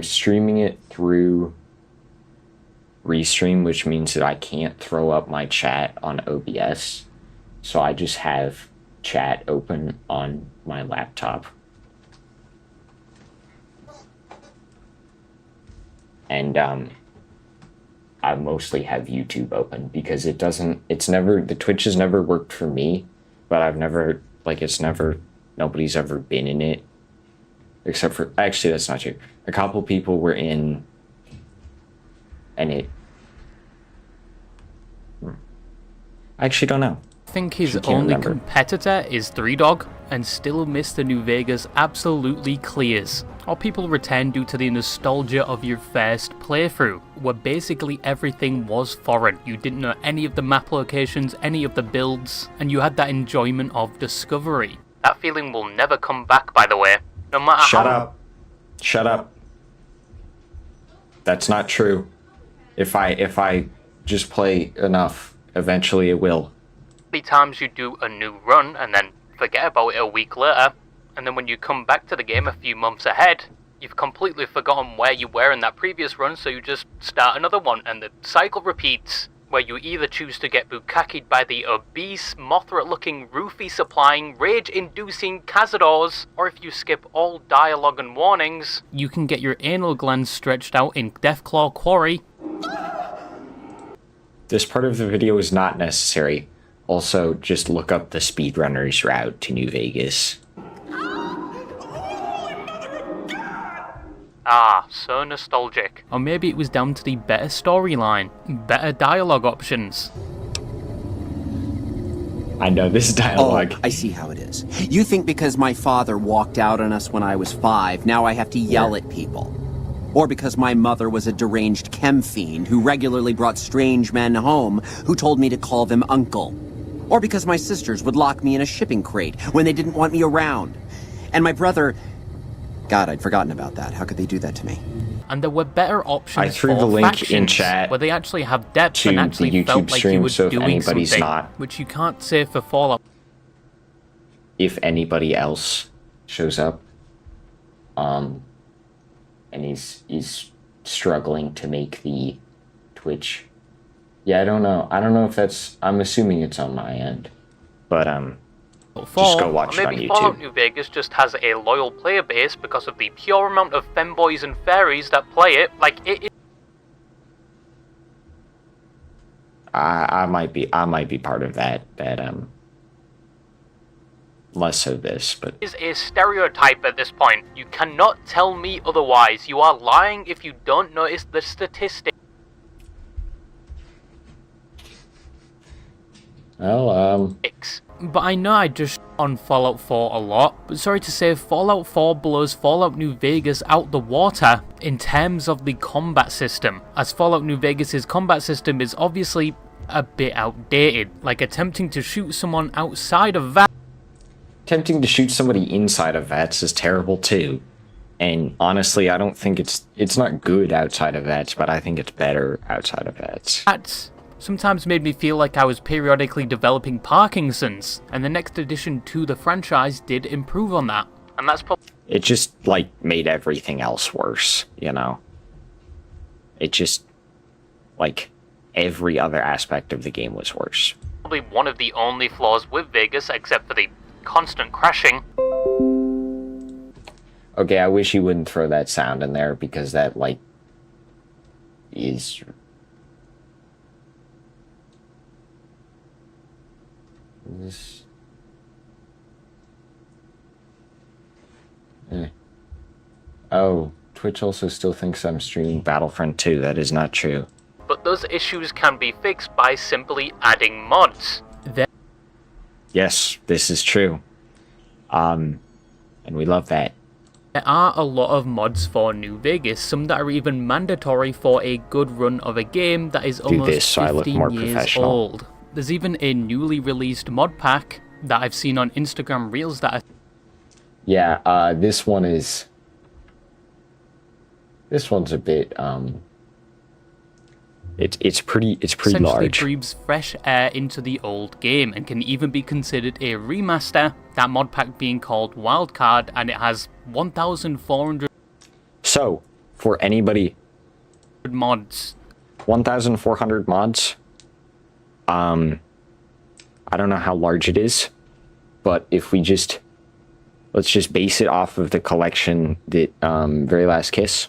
streaming it through Restream, which means that I can't throw up my chat on OBS. So I just have chat open on my laptop. And I mostly have YouTube open because the Twitch has never worked for me, but nobody's ever been in it. Except for, actually that's not true. A couple people were in, and I actually don't know. I think his Can't only remember. competitor is 3Dog, and still Mr. New Vegas absolutely clears. Or people return due to the nostalgia of your first playthrough, where basically everything was foreign. You didn't know any of the map locations, any of the builds, and you had that enjoyment of discovery. That feeling will never come back, by the way. No matter Shut how up. Shut up. That's not true. If I just play enough, eventually it will. many times you do a new run and then forget about it a week later, and then when you come back to the game a few months ahead, you've completely forgotten where you were in that previous run, so you just start another one, and the cycle repeats, where you either choose to get bukkakied by the obese, Mothra-looking, roofie-supplying, rage-inducing Cazadors, or if you skip all dialogue and warnings, You can get your anal glands stretched out in Deathclaw Quarry. This part of the video is not necessary. Also, just look up the speedrunner's route to New Vegas. ah, so nostalgic. Or maybe it was down to the better storyline, better dialogue options. I know this dialogue. Oh, I see how it is. You think because my father walked out on us when I was 5, now I have to yell at people. Or because my mother was a deranged chem fiend who regularly brought strange men home who told me to call them uncle. Or because my sisters would lock me in a shipping crate when they didn't want me around. And my brother... God, I'd forgotten about that. How could they do that to me? And there were better options I threw for the link in factions, chat where they actually have depth to and the actually YouTube felt like stream, you were so if doing anybody's something, not- which you can't say for Fallout. If anybody else shows up, and is struggling to make the Twitch. Yeah, I don't know. I don't know if that's. I'm assuming it's on my end, but just go watch it on Maybe Fallout YouTube. New Vegas just has a loyal player base because of the pure amount of femboys and fairies that play it. Like, it I might be part of that. Less so this, but is a stereotype at this point. You cannot tell me otherwise. You are lying if you don't notice the statistics. well, But I know I just on Fallout 4 a lot, but sorry to say, Fallout 4 blows Fallout New Vegas out the water in terms of the combat system, as Fallout New Vegas' combat system is obviously a bit outdated, like attempting to shoot someone outside of that. attempting to shoot somebody inside of VATS is terrible too. And honestly, I don't think it's not good outside of VATS, but I think it's better outside of VATS. That sometimes made me feel like I was periodically developing Parkinson's, and the next addition to the franchise did improve on that. And that's It just, like, made everything else worse, you know? It just, like, every other aspect of the game was worse. probably one of the only flaws with Vegas, except for the constant crashing. Okay, I wish you wouldn't throw that sound in there, because that, like, is... This... Oh, Twitch also still thinks I'm streaming Battlefront 2. That is not true. But those issues can be fixed by simply adding mods. Yes, this is true. And we love that. There are a lot of mods for New Vegas, some that are even mandatory for a good run of a game that is almost this so I look 15 more years professional. old. There's even a newly released mod pack that I've seen on Instagram Reels that are Yeah, this one's a bit, it's pretty essentially large. breathes fresh air into the old game and can even be considered a remaster, that mod pack being called Wildcard, and it has 1,400 So, for anybody, mods. 1,400 mods. I don't know how large it is, but if we let's just base it off of the collection that, Very Last Kiss.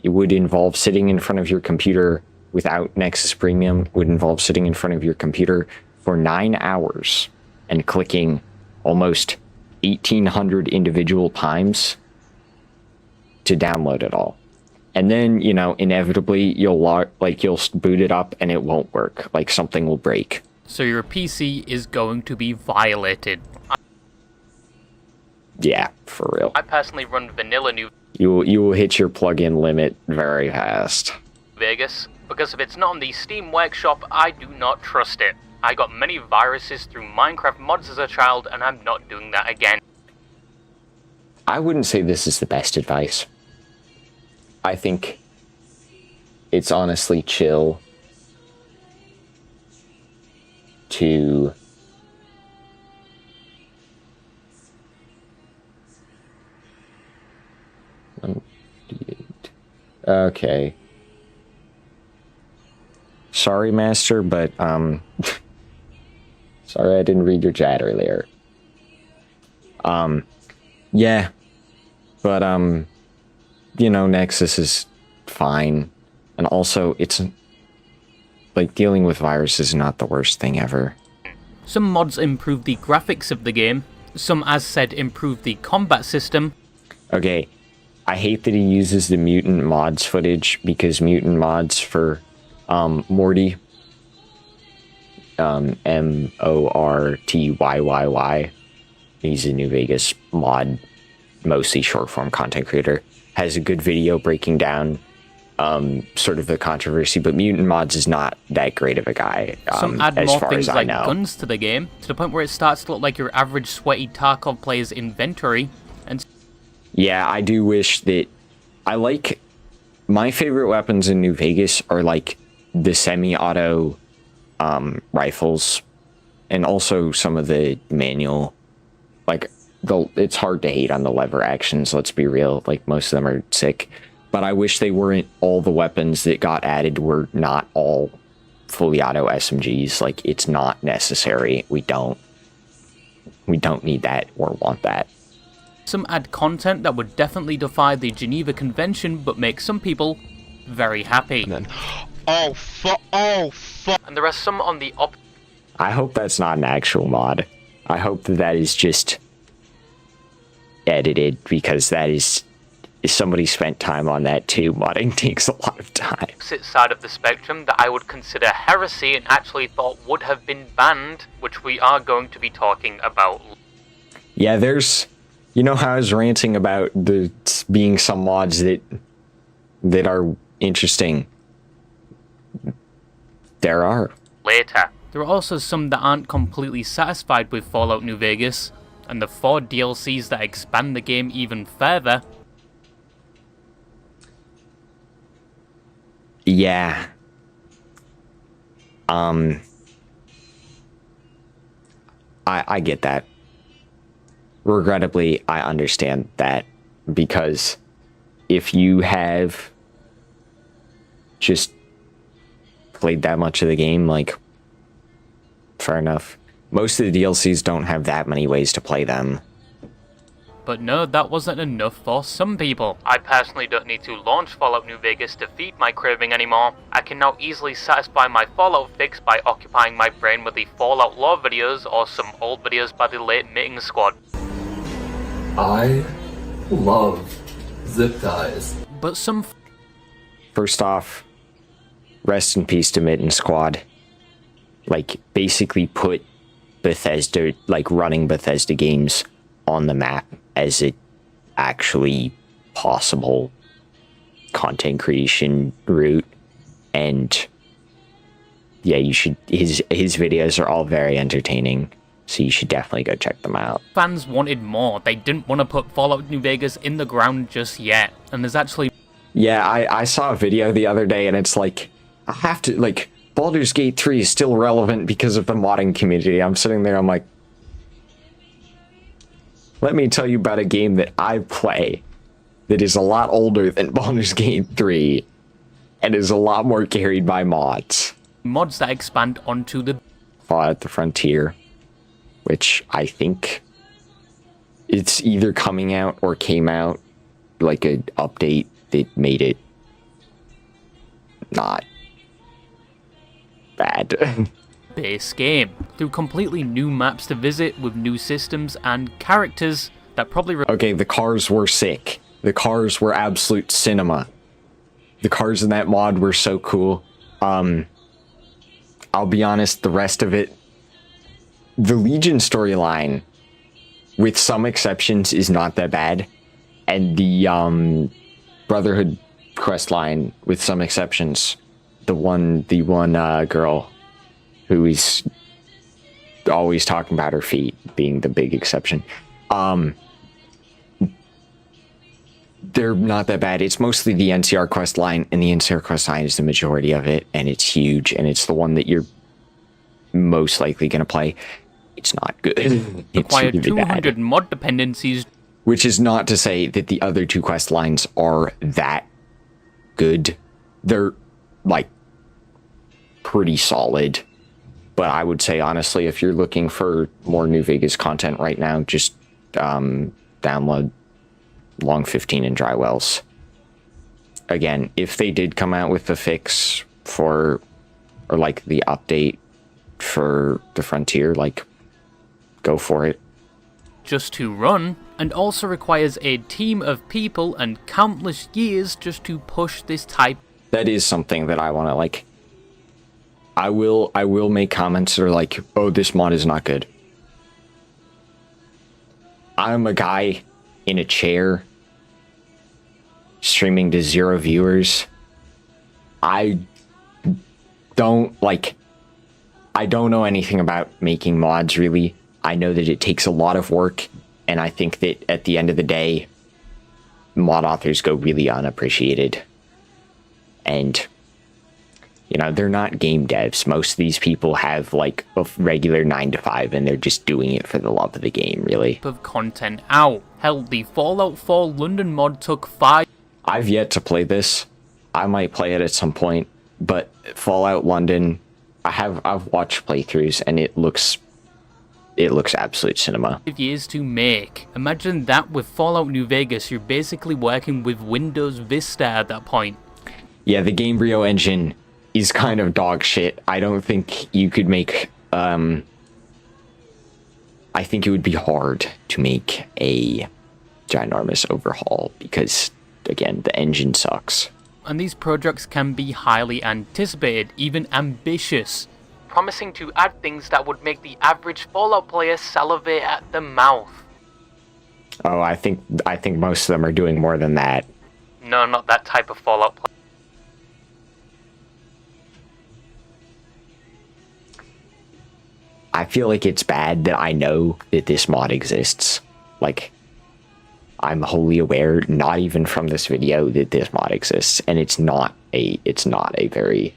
It would involve sitting in front of your computer without Nexus Premium, would involve sitting in front of your computer for 9 hours and clicking almost 1,800 individual times to download it all. And then, you know, inevitably you'll boot it up and it won't work. Like something will break. So your PC is going to be violated. Yeah, for real. I personally run vanilla New You will hit your plugin limit very fast. Vegas, because if it's not on the Steam Workshop, I do not trust it. I got many viruses through Minecraft mods as a child, and I'm not doing that again. I wouldn't say this is the best advice. I think it's honestly chill to okay. Sorry, Master, but sorry I didn't read your chat earlier. Yeah. But you know, Nexus is fine. And also it's like dealing with viruses is not the worst thing ever. Some mods improve the graphics of the game, some, as said, improve the combat system. Okay, I hate that he uses the mutant mods footage because mutant mods for Morty, Mortyy, he's a New Vegas mod, mostly short form content creator, has a good video breaking down sort of the controversy, but mutant mods is not that great of a guy. Some add as more far things as like I know. guns to the game, to the point where it starts to look like your average sweaty Tarkov player's inventory. And Yeah, I do wish that my favorite weapons in New Vegas are like the semi-auto rifles and also some of the manual, like it's hard to hate on the lever actions, let's be real, like most of them are sick, but I wish they weren't all the weapons that got added were not all fully auto SMGs. Like, it's not necessary. We don't need that or want that. some add content that would definitely defy the Geneva Convention but make some people very happy. And there are some on the I hope that's not an actual mod. I hope that is just edited, because that is somebody spent time on that too. Modding takes a lot of time. opposite side of the spectrum that I would consider heresy and actually thought would have been banned, which we are going to be talking about. Yeah, there's, you know how I was ranting about the being some mods that are interesting. There are. Later. There are also some that aren't completely satisfied with Fallout New Vegas, and the 4 DLCs that expand the game even further. Yeah. I get that. Regrettably, I understand that, because if you have just played that much of the game, like, fair enough. Most of the DLCs don't have that many ways to play them. But no, that wasn't enough for some people. I personally don't need to launch Fallout New Vegas to feed my craving anymore. I can now easily satisfy my Fallout fix by occupying my brain with the Fallout lore videos or some old videos by the late Meeting Squad. I love zip ties. But some First off, rest in peace to Mitten Squad. Like, basically put Bethesda, like running Bethesda games on the map as a actually possible content creation route. And yeah, you should, his videos are all very entertaining, so you should definitely go check them out. Fans wanted more. They didn't want to put Fallout New Vegas in the ground just yet. And there's actually... Yeah, I saw a video the other day, and it's like, I have to, like, Baldur's Gate 3 is still relevant because of the modding community. I'm sitting there, I'm like, let me tell you about a game that I play that is a lot older than Baldur's Gate 3 and is a lot more carried by mods. mods that expand onto the Fallout the Frontier, which I think it's either coming out or came out, like an update that made it not bad. base game, through completely new maps to visit with new systems and characters that probably... Okay, the cars were sick. The cars were absolute cinema. The cars in that mod were so cool. I'll be honest, the rest of it, the Legion storyline, with some exceptions, is not that bad. And the Brotherhood quest line, with some exceptions, the one girl who is always talking about her feet being the big exception, they're not that bad. It's mostly the NCR quest line, and the NCR quest line is the majority of it, and it's huge, and it's the one that you're most likely going to play. It's not good. It's require really 200 bad. mod dependencies. Which is not to say that the other two quest lines are that good. They're, like, pretty solid. But I would say, honestly, if you're looking for more New Vegas content right now, just download Long 15 and Dry Wells. Again, if they did come out with the fix for, or like the update for the Frontier, like, go for it. Just to run, and also requires a team of people and countless years just to push this type. That is something that I want to, like, I will make comments that are like, oh, this mod is not good. I'm a guy in a chair streaming to 0 viewers. I don't know anything about making mods, really. I know that it takes a lot of work, and I think that at the end of the day, mod authors go really unappreciated. And, you know, they're not game devs. Most of these people have, like, a regular 9 to 5, and they're just doing it for the love of the game, really. Of content out. Hell, the Fallout 4 London mod took 5. I've yet to play this. I might play it at some point, but Fallout London, I've watched playthroughs, and it looks absolute cinema. Years to make. Imagine that with Fallout New Vegas, you're basically working with Windows Vista at that point. Yeah, the Gamebryo engine is kind of dog shit. I don't think you could make, I think it would be hard to make a ginormous overhaul because, again, the engine sucks. And these projects can be highly anticipated, even ambitious, promising to add things that would make the average Fallout player salivate at the mouth. Oh, I think most of them are doing more than that. No, not that type of Fallout player. I feel like it's bad that I know that this mod exists. Like, I'm wholly aware, not even from this video, that this mod exists, and it's not a very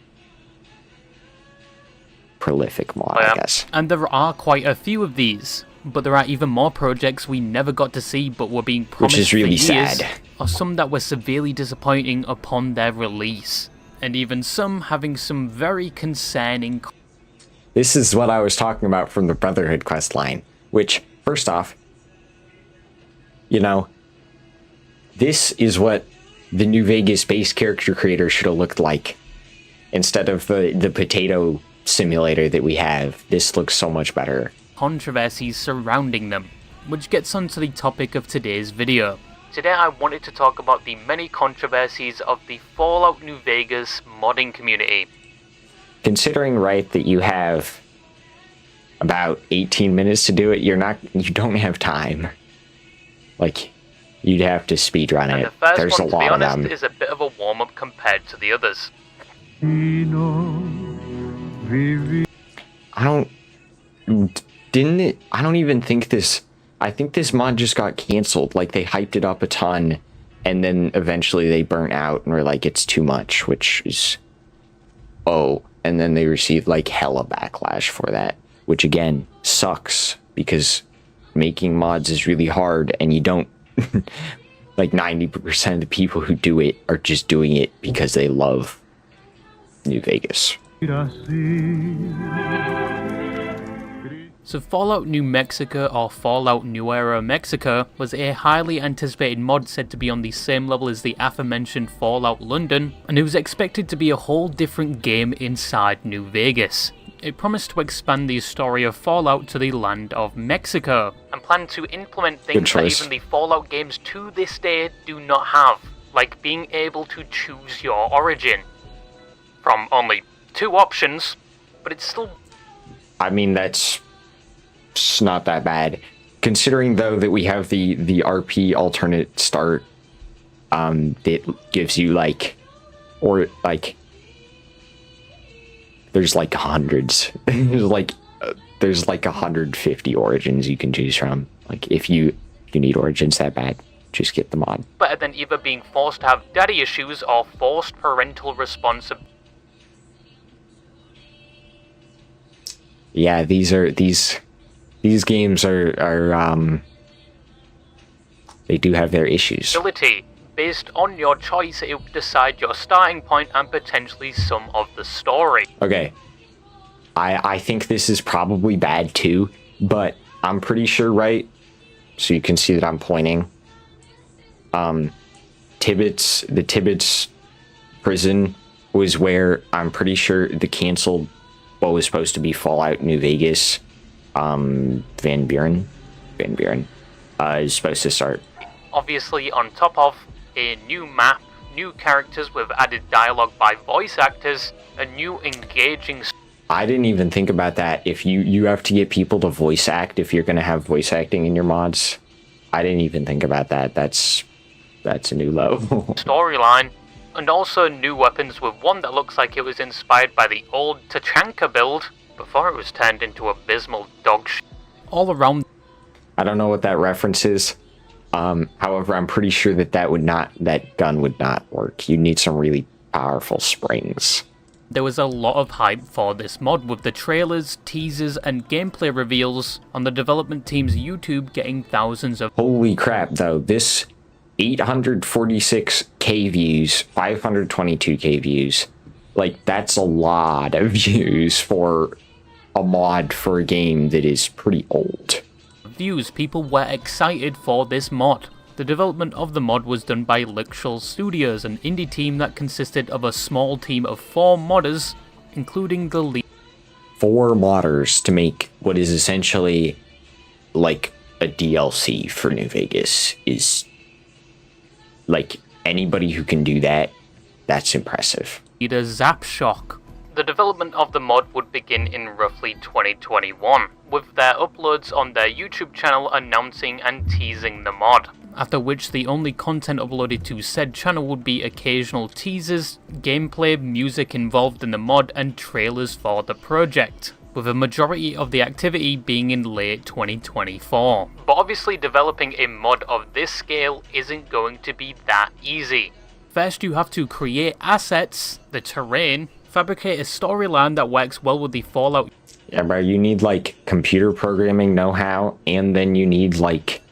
prolific mod, I guess. And there are quite a few of these, but there are even more projects we never got to see but were being promised which is really for years, sad. or some that were severely disappointing upon their release, and even some having some very concerning. This is what I was talking about from the Brotherhood quest line, which, first off, you know, this is what the New Vegas base character creator should have looked like. Instead of the potato simulator that we have, this looks so much better. Controversies surrounding them, which gets onto the topic of today's video. Today I wanted to talk about the many controversies of the Fallout New Vegas modding community. Considering, right, that you have about 18 minutes to do it, you don't have time. Like, you'd have to speedrun And it. the first There's one, a to be lot of honest, them. is a bit of a warm-up compared to the others. I don't even think this, I think this mod just got canceled. Like, they hyped it up a ton, and then eventually they burnt out and were like, it's too much, which is, oh, and then they received like hella backlash for that, which again, sucks, because making mods is really hard, and you don't, like 90% of the people who do it are just doing it because they love New Vegas. So Fallout New Mexico, or Fallout New Era Mexico, was a highly anticipated mod said to be on the same level as the aforementioned Fallout London, and it was expected to be a whole different game inside New Vegas. It promised to expand the story of Fallout to the land of Mexico, and planned to implement things that even the Fallout games to this day do not have, like being able to choose your origin. From only 2 options, but it's still... I mean, that's not that bad. Considering, though, that we have the RP alternate start, that gives you, like, or, like, there's, like, hundreds. There's, like, 150 origins you can choose from. Like, if you need origins that bad, just get the mod. better than either being forced to have daddy issues or forced parental responsibility. Yeah, these games are they do have their issues. Based on your choice, it would decide your starting point and potentially some of the story. Okay. I think this is probably bad too, but I'm pretty sure, right? So you can see that I'm pointing. The Tibbetts prison was where I'm pretty sure the canceled what was supposed to be Fallout New Vegas, Van Buren is supposed to start. Obviously, on top of a new map, new characters with added dialogue by voice actors, a new engaging... I didn't even think about that. If you have to get people to voice act if you're going to have voice acting in your mods. I didn't even think about that. That's a new low. storyline, and also new weapons, with one that looks like it was inspired by the old Tachanka build before it was turned into abysmal dog shit. all around. I don't know what that reference is. However, I'm pretty sure that that gun would not work. You need some really powerful springs. There was a lot of hype for this mod, with the trailers, teasers, and gameplay reveals on the development team's YouTube getting thousands of... Holy crap, though. This 846k views, 522k views. Like, that's a lot of views for a mod for a game that is pretty old. views. People were excited for this mod. The development of the mod was done by Lixual Studios, an indie team that consisted of a small team of 4 modders, including the lead. 4 modders to make what is essentially like a DLC for New Vegas is, like, anybody who can do that, that's impressive. Leader Zapshock. The development of the mod would begin in roughly 2021, with their uploads on their YouTube channel announcing and teasing the mod. After which the only content uploaded to said channel would be occasional teasers, gameplay, music involved in the mod, and trailers for the project, with a majority of the activity being in late 2024. But obviously developing a mod of this scale isn't going to be that easy. First you have to create assets, the terrain, fabricate a storyline that works well with the Fallout. Yeah, bro, you need, like, computer programming know-how, and then you need, like,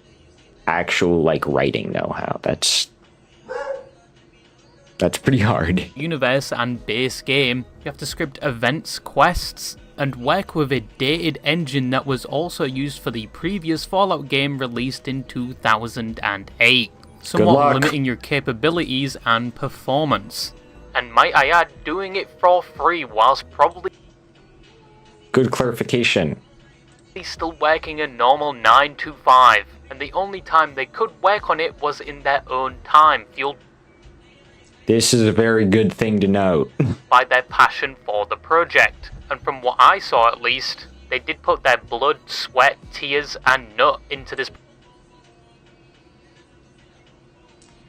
actual, like, writing know-how. That's pretty hard. Universe and base game. You have to script events, quests, and work with a dated engine that was also used for the previous Fallout game released in 2008, somewhat limiting your capabilities and performance. And might I add, doing it for free whilst probably Good clarification. still working a normal 9 to 5, and the only time they could work on it was in their own time, fueled This is a very good thing to note. by their passion for the project. And from what I saw at least, They did put their blood, sweat, tears, and nut into this.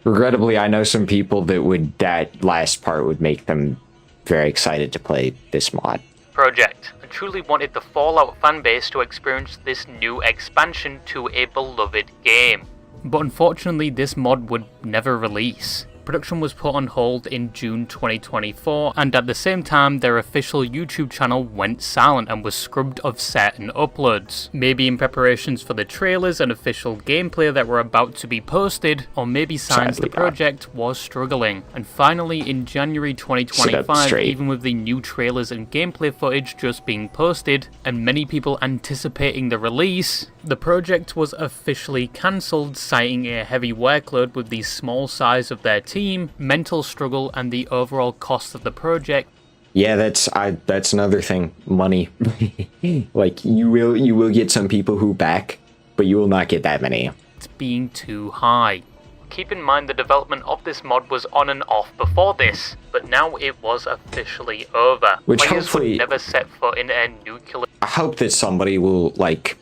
Regrettably, I know some people that last part would make them very excited to play this mod. Project, and truly wanted the Fallout fanbase to experience this new expansion to a beloved game. But unfortunately, this mod would never release. Production was put on hold in June 2024, and at the same time their official YouTube channel went silent and was scrubbed of certain uploads. Maybe in preparations for the trailers and official gameplay that were about to be posted, or maybe signs the project was struggling. And finally in January 2025, even with the new trailers and gameplay footage just being posted, and many people anticipating the release, the project was officially cancelled, citing a heavy workload with the small size of their team, mental struggle, and the overall cost of the project. Yeah, that's another thing. Money. Like you will get some people who back, but you will not get that many. It's being too high. Keep in mind the development of this mod was on and off before this, but now it was officially over. Which Players hopefully would never set foot in a nuclear. I hope that somebody will, like,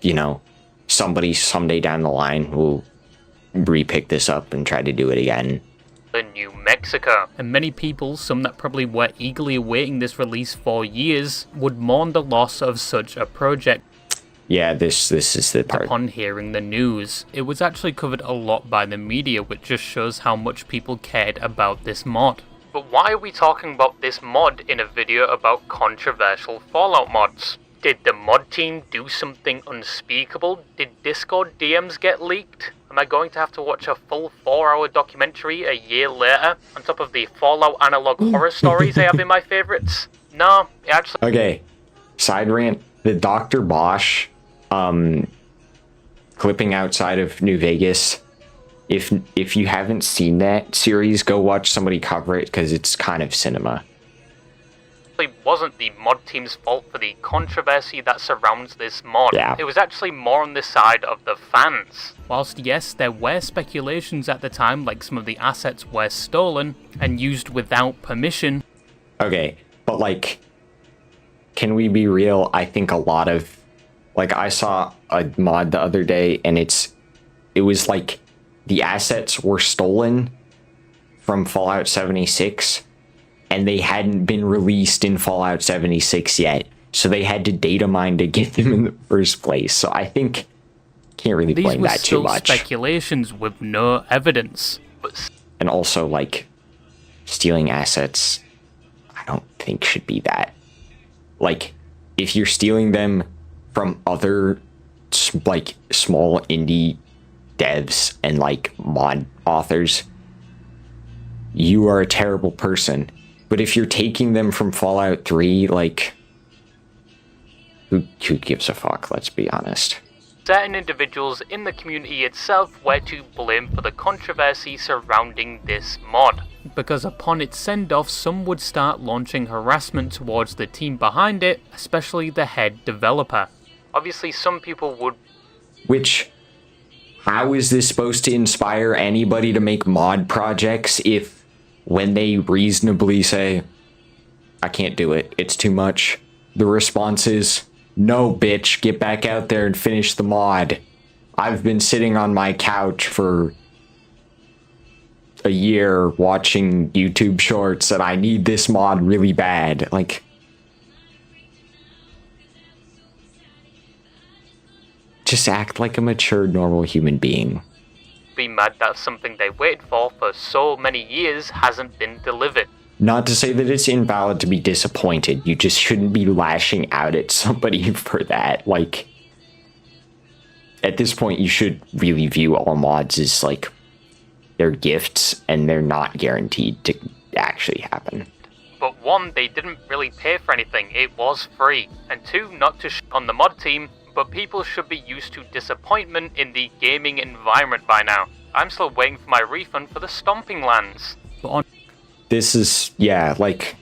you know, somebody someday down the line will re-pick this up and try to do it again. New Mexico. And many people, some that probably were eagerly awaiting this release for years, would mourn the loss of such a project. Yeah, this is the part. Upon hearing the news, it was actually covered a lot by the media, which just shows how much people cared about this mod. But why are we talking about this mod in a video about controversial Fallout mods? Did the mod team do something unspeakable? Did Discord DMs get leaked? Am I going to have to watch a full 4-hour documentary a year later, on top of the Fallout analog horror stories I have in my favorites? No, it actually... Okay, side rant. The Dr. Bosch clipping outside of New Vegas, if you haven't seen that series, go watch somebody cover it, because it's kind of cinema. It wasn't the mod team's fault for the controversy that surrounds this mod. Yeah. It was actually more on the side of the fans. Whilst yes, there were speculations at the time, like some of the assets were stolen and used without permission. Okay, but like, can we be real? I think a lot of, like, I saw a mod the other day and it was like the assets were stolen from Fallout 76 and they hadn't been released in Fallout 76 yet. So they had to data mine to get them in the first place. So I think, can't really blame that too much. These were still speculations with no evidence. And also, like, stealing assets, I don't think should be that. Like, if you're stealing them from other, like, small indie devs and, like, mod authors, you are a terrible person. But if you're taking them from Fallout 3, like, who gives a fuck, let's be honest. Certain individuals in the community itself were to blame for the controversy surrounding this mod. Because upon its send-off, some would start launching harassment towards the team behind it, especially the head developer. Obviously, some people would... Which, how is this supposed to inspire anybody to make mod projects if, when they reasonably say, I can't do it, it's too much, the response is, no, bitch, get back out there and finish the mod. I've been sitting on my couch for a year watching YouTube shorts and I need this mod really bad. Like, just act like a mature, normal human being. Be mad that something they waited for so many years hasn't been delivered. Not to say that it's invalid to be disappointed, you just shouldn't be lashing out at somebody for that. Like, at this point, you should really view all mods as, like, they're gifts and they're not guaranteed to actually happen. But one, they didn't really pay for anything, it was free. And two, not to on the mod team, but people should be used to disappointment in the gaming environment by now. I'm still waiting for my refund for the Stomping Lands. But on this is, yeah, like,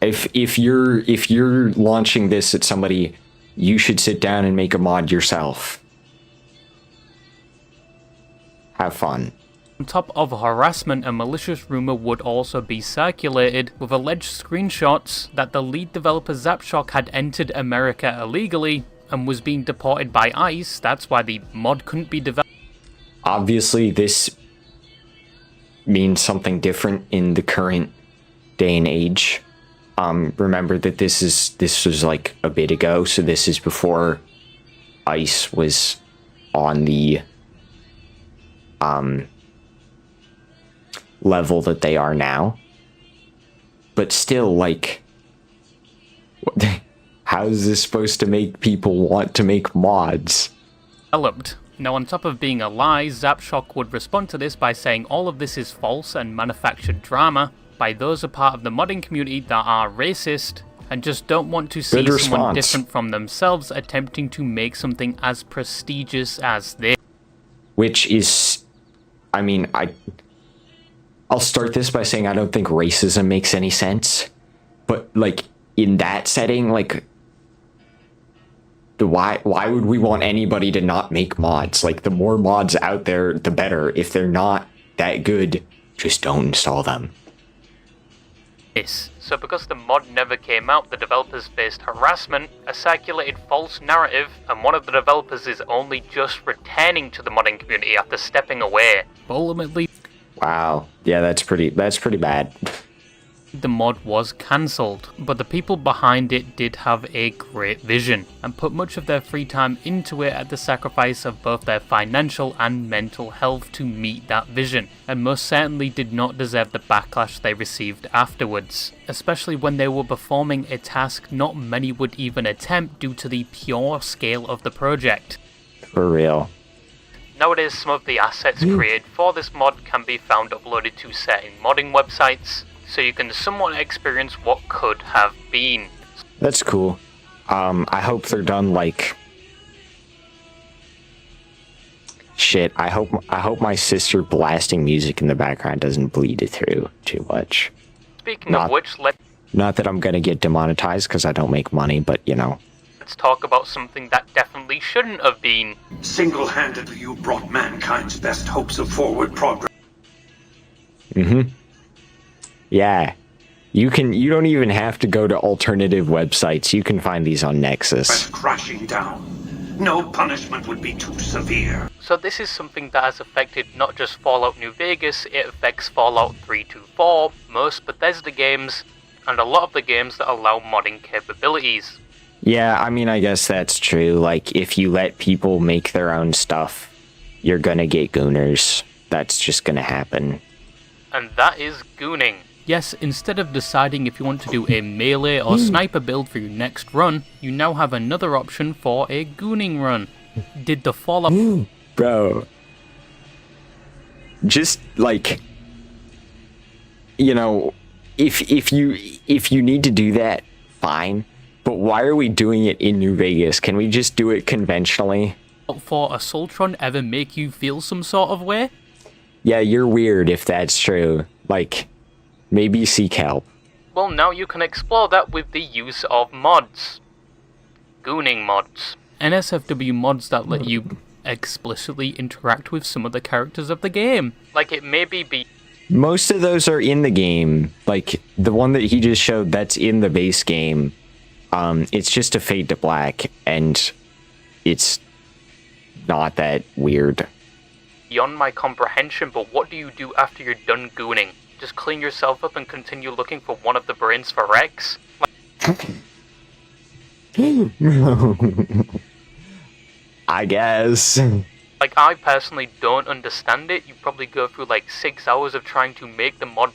if you're launching this at somebody, you should sit down and make a mod yourself. Have fun. On top of harassment, a malicious rumor would also be circulated with alleged screenshots that the lead developer Zapshock had entered America illegally and was being deported by ICE. That's why the mod couldn't be developed. Obviously, this means something different in the current day and age. Remember that this was like a bit ago, so this is before ICE was on the level that they are now. But still, like, how is this supposed to make people want to make mods? Now, on top of being a lie, Zapshock would respond to this by saying all of this is false and manufactured drama by those a part of the modding community that are racist and just don't want to see someone different from themselves attempting to make something as prestigious as this. Which is, I mean, I'll start this by saying I don't think racism makes any sense, but like in that setting, like why would we want anybody to not make mods? Like, the more mods out there, the better. If they're not that good, just don't install them. So because the mod never came out, the developers faced harassment, a circulated false narrative, and one of the developers is only just returning to the modding community after stepping away. Ultimately, wow, yeah, that's pretty bad. The mod was cancelled, but the people behind it did have a great vision and put much of their free time into it at the sacrifice of both their financial and mental health to meet that vision, and most certainly did not deserve the backlash they received afterwards, especially when they were performing a task not many would even attempt due to the pure scale of the project. For real. Nowadays, some of the assets created for this mod can be found uploaded to certain modding websites, so you can somewhat experience what could have been. That's cool. I hope they're done like shit. I hope my sister blasting music in the background doesn't bleed it through too much. Speaking of which, not that I'm gonna get demonetized because I don't make money, but you know. Let's talk about something that definitely shouldn't have been. Single-handedly, you brought mankind's best hopes of forward progress. Yeah, you don't even have to go to alternative websites. You can find these on Nexus. Crashing down. No punishment would be too severe. So this is something that has affected not just Fallout New Vegas, it affects Fallout 3 to 4, most Bethesda games, and a lot of the games that allow modding capabilities. Yeah, I mean, I guess that's true. Like, if you let people make their own stuff, you're gonna get gooners. That's just gonna happen. And that is gooning. Yes, instead of deciding if you want to do a melee or sniper build for your next run, you now have another option for a gooning run. Did the Fallout... Bro. Just, like... You know, if you need to do that, fine. But why are we doing it in New Vegas? Can we just do it conventionally? For Assaultron ever make you feel some sort of way? Yeah, you're weird if that's true. Like... Maybe seek help. Well, now you can explore that with the use of mods. Gooning mods. NSFW mods that let you explicitly interact with some of the characters of the game. Like, it maybe be... Most of those are in the game. Like, the one that he just showed, that's in the base game. It's just a Fade to Black, and it's not that weird. Beyond my comprehension, but what do you do after you're done gooning? Just clean yourself up and continue looking for one of the brains for Rex? I guess. Like, I personally don't understand it. You probably go through like 6 hours of trying to make the mod...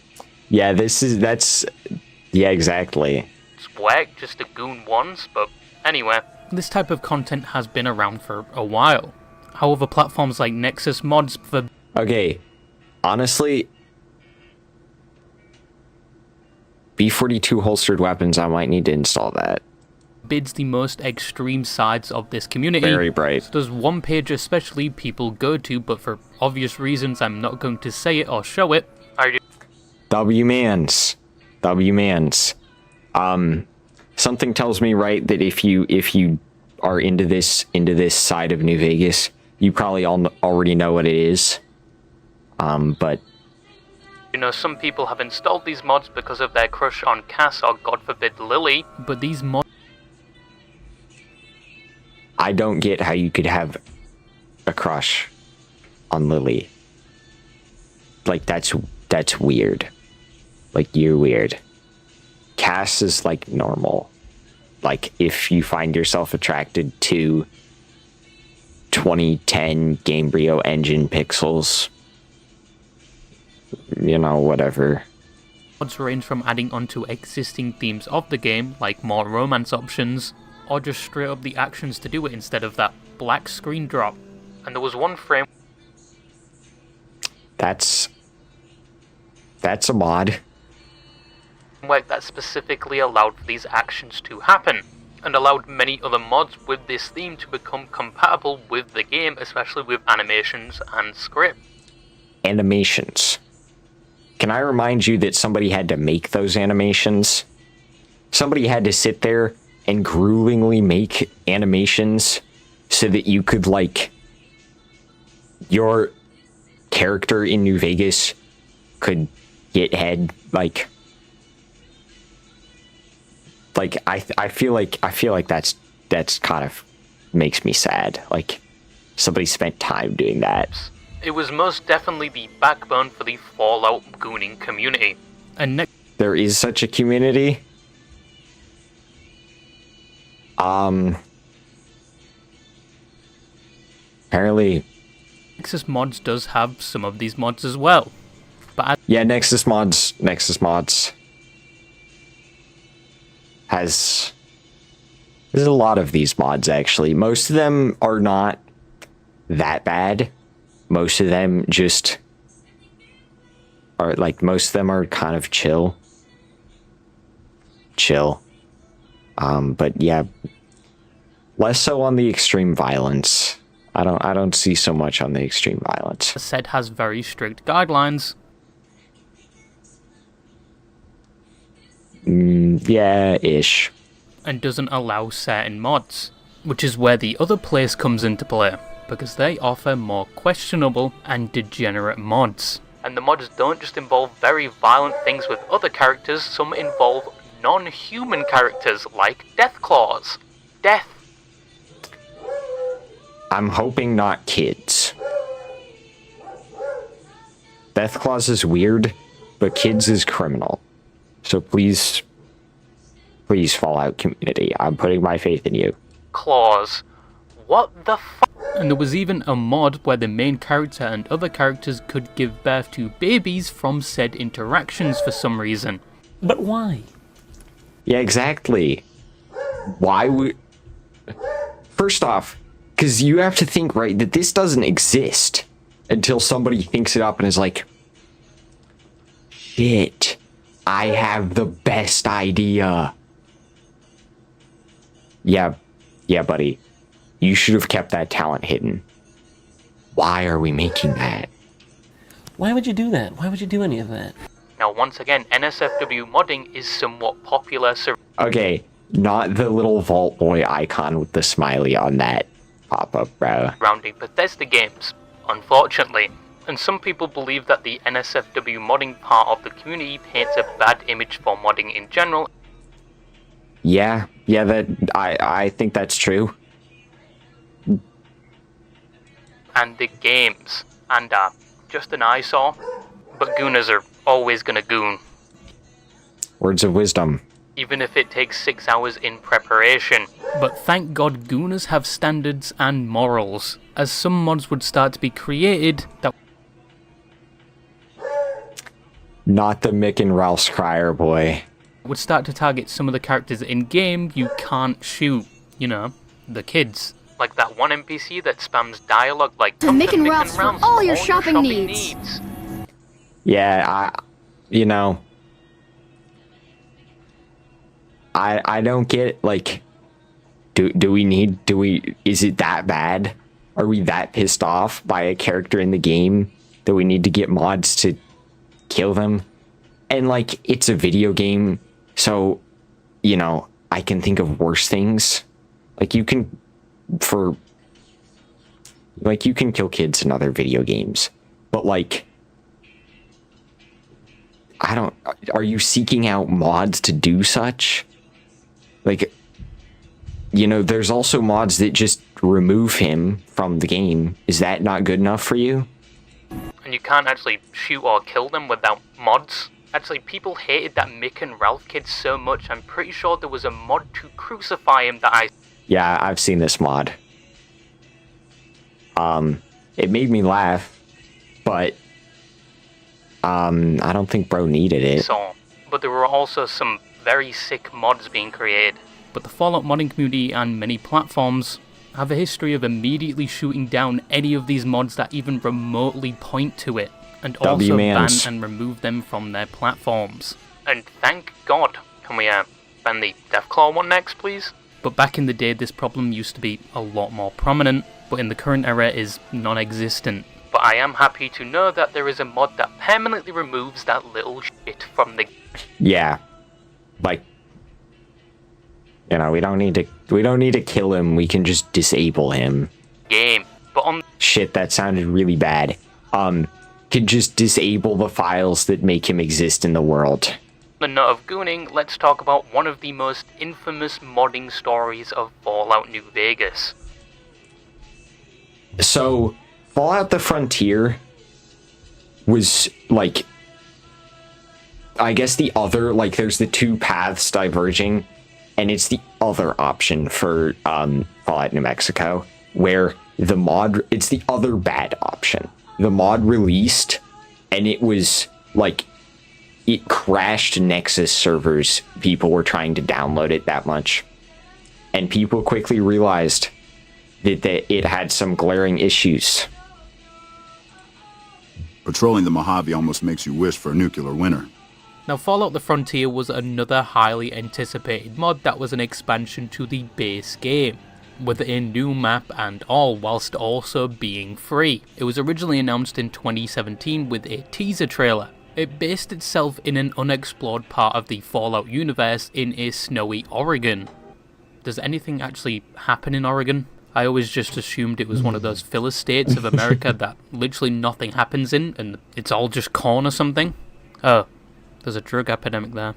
Yeah, yeah, exactly. It's work just to goon once, but anyway. This type of content has been around for a while. However, platforms like Nexus mods for... Okay, honestly... B-42 holstered weapons, I might need to install that. Bids the most extreme sides of this community. Very bright. So there's one page especially people go to, but for obvious reasons I'm not going to say it or show it. W-Mans. Something tells me, right, that if you are into this side of New Vegas, you probably already know what it is. But You know, some people have installed these mods because of their crush on Cass or, God forbid, Lily. But these mods I don't get how you could have a crush on Lily. Like, that's weird. Like, you're weird. Cass is, like, normal. Like, if you find yourself attracted to 2010 Gamebryo engine pixels, you know, whatever. mods range from adding onto existing themes of the game, like more romance options, or just straight up the actions to do it instead of that black screen drop. And there was one frame That's a mod. framework that specifically allowed for these actions to happen, and allowed many other mods with this theme to become compatible with the game, especially with animations and script. Animations. Can I remind you that somebody had to make those animations? Somebody had to sit there and gruelingly make animations so that you could, like, your character in New Vegas could get head, like I feel like that's kind of makes me sad. Like, somebody spent time doing that. It was most definitely the backbone for the Fallout gooning community. And next There is such a community. Apparently, Nexus Mods does have some of these mods as well. But yeah, Nexus Mods has... There's a lot of these mods, actually. Most of them are not that bad. Most of them just are, like, most of them are kind of chill. But yeah, less so on the extreme violence. I don't see so much on the extreme violence. the set has very strict guidelines. Yeah, ish. And doesn't allow certain mods, which is where the other place comes into play, because they offer more questionable and degenerate mods. And the mods don't just involve very violent things with other characters, some involve non-human characters like Deathclaws. Death. I'm hoping not kids. Deathclaws is weird, but kids is criminal. So please Fallout community, I'm putting my faith in you. Claws. What the f***? And there was even a mod where the main character and other characters could give birth to babies from said interactions for some reason. But why? Yeah, exactly. Why would... First off, because you have to think, right, that this doesn't exist until somebody thinks it up and is like, shit, I have the best idea. Yeah, buddy. You should have kept that talent hidden. Why are we making that? Why would you do that? Why would you do any of that? Now once again, NSFW modding is somewhat popular Okay, not the little Vault Boy icon with the smiley on that pop-up, bro. surrounding Bethesda games, unfortunately. And some people believe that the NSFW modding part of the community paints a bad image for modding in general. Yeah, that I think that's true. And the games. And just an eyesore. But gooners are always gonna goon. Words of wisdom. Even if it takes 6 hours in preparation. But thank God Gooners have standards and morals, as some mods would start to be created that Not the Mick and Ralph's Crier boy. would start to target some of the characters in-game you can't shoot. You know, the kids. Like that one NPC that spams dialogue like To "Come Mick and Ralph's for all your shopping needs." Yeah, I don't get, like, is it that bad? Are we that pissed off by a character in the game that we need to get mods to kill them? And, like, it's a video game, so, you know, I can think of worse things. Like, you can kill kids in other video games, but, like, are you seeking out mods to do such? Like, you know, there's also mods that just remove him from the game. Is that not good enough for you? And you can't actually shoot or kill them without mods. Actually, people hated that Mick and Ralph kid so much, I'm pretty sure there was a mod to crucify him that I... Yeah, I've seen this mod. It made me laugh, but I don't think bro needed it. saw. But there were also some very sick mods being created. But the Fallout modding community and many platforms have a history of immediately shooting down any of these mods that even remotely point to it, and also ban and remove them from their platforms. And thank God. Can we ban the Deathclaw one next, please? But back in the day, this problem used to be a lot more prominent, but in the current era is non-existent. But I am happy to know that there is a mod that permanently removes that little shit from the... Yeah. Like, you know, we don't need to kill him, we can just disable him. Game. But on... Shit, that sounded really bad. Could just disable the files that make him exist in the world. The note of gooning, let's talk about one of the most infamous modding stories of Fallout New Vegas. So, Fallout the Frontier was, like, I guess the other, like, there's the two paths diverging, and it's the other option for Fallout New Mexico, where the mod, it's the other bad option. The mod released, and it was, like, it crashed Nexus servers. People were trying to download it that much. And people quickly realized that it had some glaring issues. Patrolling the Mojave almost makes you wish for a nuclear winter. Now, Fallout the Frontier was another highly anticipated mod that was an expansion to the base game, with a new map and all, whilst also being free. It was originally announced in 2017 with a teaser trailer. It based itself in an unexplored part of the Fallout universe in a snowy Oregon. Does anything actually happen in Oregon? I always just assumed it was one of those filler states of America that literally nothing happens in, and it's all just corn or something. Oh, there's a drug epidemic there.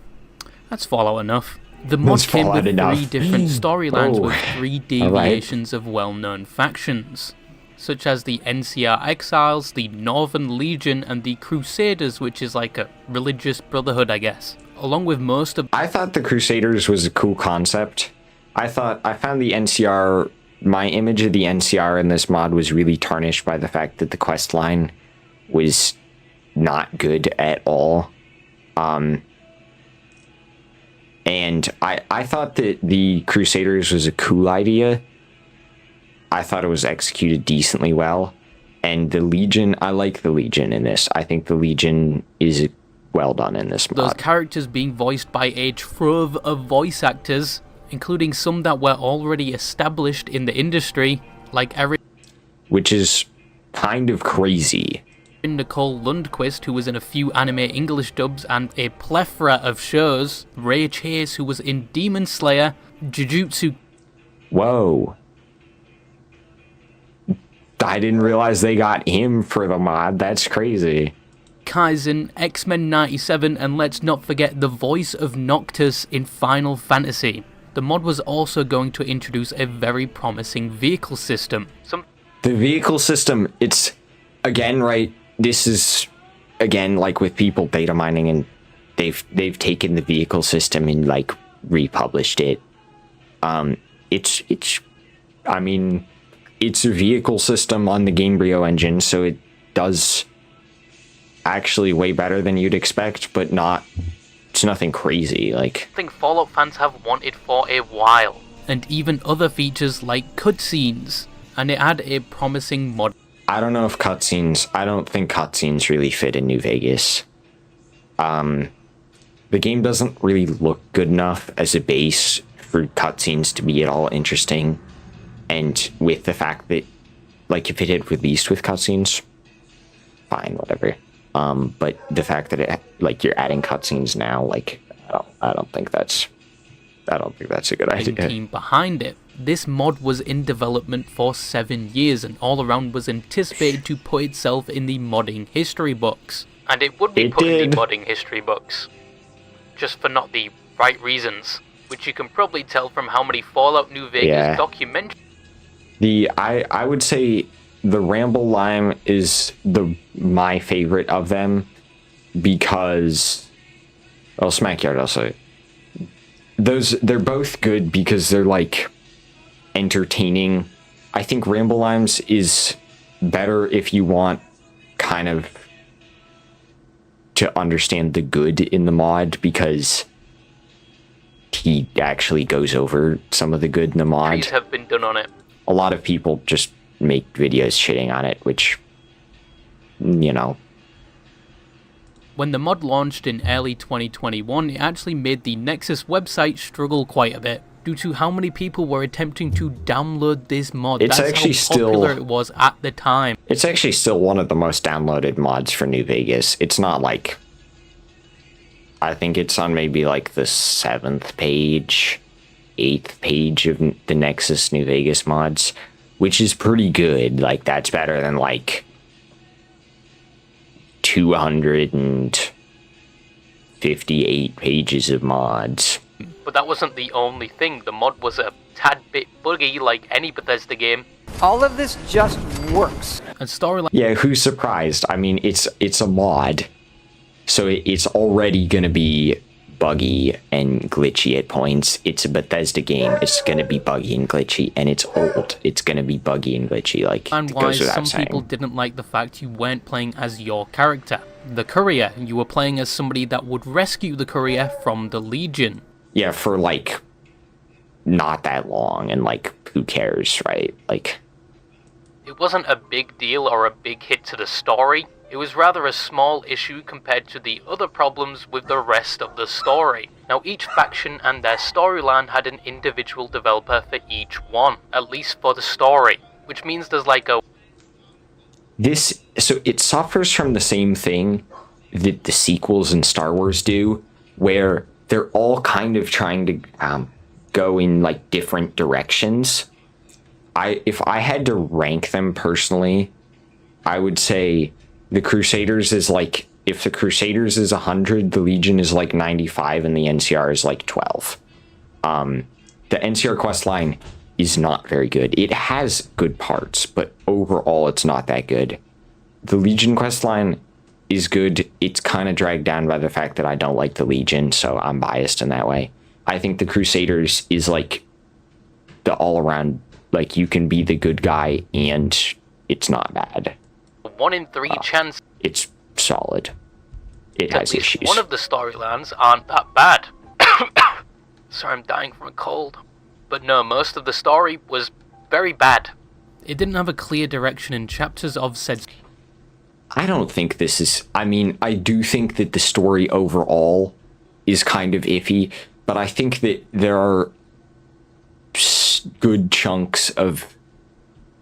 That's Fallout enough. The mod came with 3 different storylines with 3 deviations of well-known factions, such as the NCR Exiles, the Northern Legion, and the Crusaders, which is like a religious brotherhood, I guess. Along with most of... I thought the Crusaders was a cool concept. I found the NCR... My image of the NCR in this mod was really tarnished by the fact that the quest line was not good at all. And I thought that the Crusaders was a cool idea. I thought it was executed decently well. And the Legion, I like the Legion in this. I think the Legion is well done in this mod. Those characters being voiced by a trove of voice actors, including some that were already established in the industry, like Erin... Which is kind of crazy. Nicole Lundquist, who was in a few anime English dubs and a plethora of shows. Ray Chase, who was in Demon Slayer, Jujutsu... Whoa. I didn't realize they got him for the mod. That's crazy. Kaizen, X-Men 97, and let's not forget the voice of Noctis in Final Fantasy. The mod was also going to introduce a very promising vehicle system. The vehicle system, it's, again, right, this is, again, like with people data mining, and they've taken the vehicle system and, like, republished it. I mean, it's a vehicle system on the Gamebryo engine, so it does actually way better than you'd expect, but it's nothing crazy, like... I think Fallout fans have wanted for a while. And even other features like cutscenes, and it had a promising mod. I don't know if cutscenes, I don't think cutscenes really fit in New Vegas. The game doesn't really look good enough as a base for cutscenes to be at all interesting. And with the fact that, like, if it had released with cutscenes, fine, whatever. But the fact that it, like, you're adding cutscenes now, like, I don't think that's a good idea. Team behind it. This mod was in development for 7 years and all around was anticipated to put itself in the modding history books. And it would be It put in did. the modding history books. Just for not the right reasons. Which you can probably tell from how many Fallout New Vegas Yeah. documentaries. I would say the Ramble Lime is my favorite of them because, well, Smackyard also. They're both good because they're like entertaining. I think Ramble Limes is better if you want kind of to understand the good in the mod, because he actually goes over some of the good in the mod. Trees have been done on it. A lot of people just make videos shitting on it, which, you know. When the mod launched in early 2021, it actually made the Nexus website struggle quite a bit due to how many people were attempting to download this mod. It's That's actually how popular it was at the time. It's actually still one of the most downloaded mods for New Vegas. It's not like, I think it's on maybe like the 7th page, 8th page of the Nexus New Vegas mods, which is pretty good. Like, that's better than like 258 pages of mods. But that wasn't the only thing. The mod was a tad bit buggy like any Bethesda game. All of this just works. And storyline. Yeah, who's surprised? I mean, it's a mod, so it's already gonna be buggy and glitchy at points. It's a Bethesda game. It's gonna be buggy and glitchy, and it's old. It's gonna be buggy and glitchy. Like, And it why goes without some saying. people didn't like the fact you weren't playing as your character, the Courier. You were playing as somebody that would rescue the Courier from the Legion. Yeah, for like not that long, and like, who cares, right? Like, It wasn't a big deal or a big hit to the story. It was rather a small issue compared to the other problems with the rest of the story. Now, each faction and their storyline had an individual developer for each one, at least for the story, which means there's like a so it suffers from the same thing that the sequels in Star Wars do, where they're all kind of trying to go in like different directions. If I had to rank them personally, I would say the Crusaders is like, if the Crusaders is 100, the Legion is like 95, and the NCR is like 12. The NCR questline is not very good. It has good parts, but overall it's not that good. The Legion questline is good. It's kind of dragged down by the fact that I don't like the Legion, so I'm biased in that way. I think the Crusaders is like the all-around, like, you can be the good guy and it's not bad. 1 in 3 chance It's solid. It at has least issues. one of the storylines aren't that bad. Sorry, I'm dying from a cold. But no, most of the story was very bad. It didn't have a clear direction in chapters of said. I don't think this is... I mean, I do think that the story overall is kind of iffy, but I think that there are good chunks of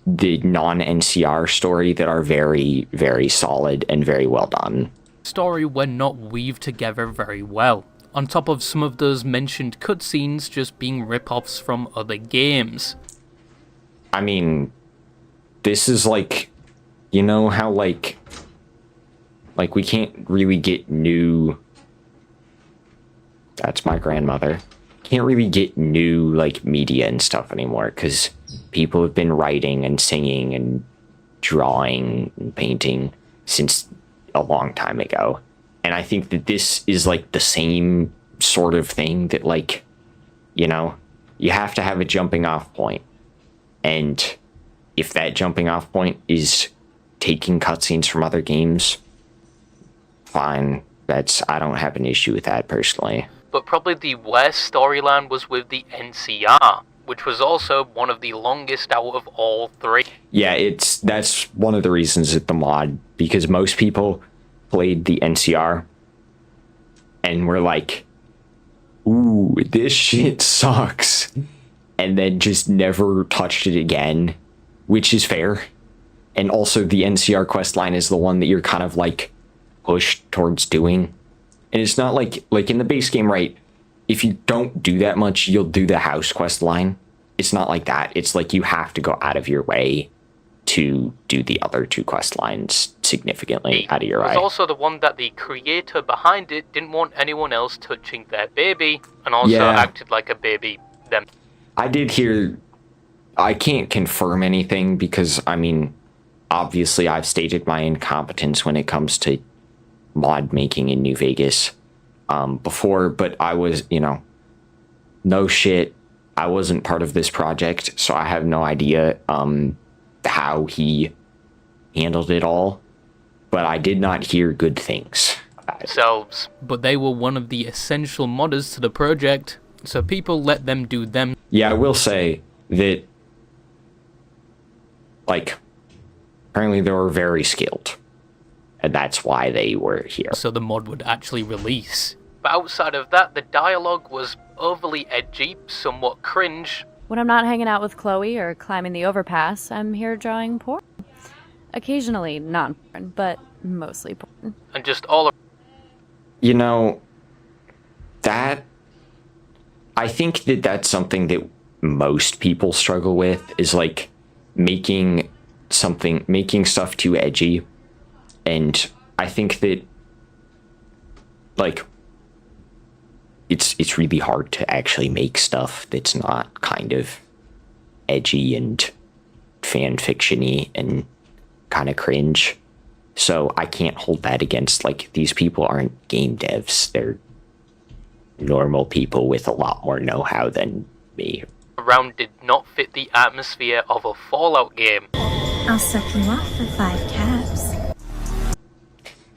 the non-NCR story that are very, very solid and very well done. Story were not weaved together very well, on top of some of those mentioned cutscenes just being rip-offs from other games. I mean, this is like, you know how like we can't really get new... That's my grandmother. Can't really get new like media and stuff anymore because people have been writing and singing and drawing and painting since a long time ago. And I think that this is like the same sort of thing that, like, you know, you have to have a jumping off point. And if that jumping off point is taking cutscenes from other games, fine. I don't have an issue with that personally. But probably the worst storyline was with the NCR, which was also one of the longest out of all 3. Yeah, that's one of the reasons that the mod, because most people played the NCR and were like, ooh, this shit sucks, and then just never touched it again, which is fair. And also the NCR questline is the one that you're kind of like pushed towards doing. And it's not like in the base game, right? If you don't do that much, you'll do the house quest line. It's not like that. It's like you have to go out of your way to do the other 2 quest lines significantly out of your It was eye. also the one that the creator behind it didn't want anyone else touching their baby, and also Yeah. acted like a baby them. I did hear. I can't confirm anything because, I mean, obviously I've stated my incompetence when it comes to mod making in New Vegas before, but I was, no shit. I wasn't part of this project, so I have no idea how he handled it all, but I did not hear good things about it. Selves. But they were one of the essential modders to the project, so people let them do them. Yeah, I will say that, apparently they were very skilled, and that's why they were here. So the mod would actually release. But outside of that, the dialogue was overly edgy, somewhat cringe. When I'm not hanging out with Chloe or climbing the overpass, I'm here drawing porn. Occasionally non-porn, but mostly porn. And just all That, I think that that's something that most people struggle with, is making stuff too edgy. And I think that it's really hard to actually make stuff that's not kind of edgy and fan fiction-y and kind of cringe. So I can't hold that against, these people aren't game devs. They're normal people with a lot more know-how than me. around did not fit the atmosphere of a Fallout game. I'll suck you off for 5 caps.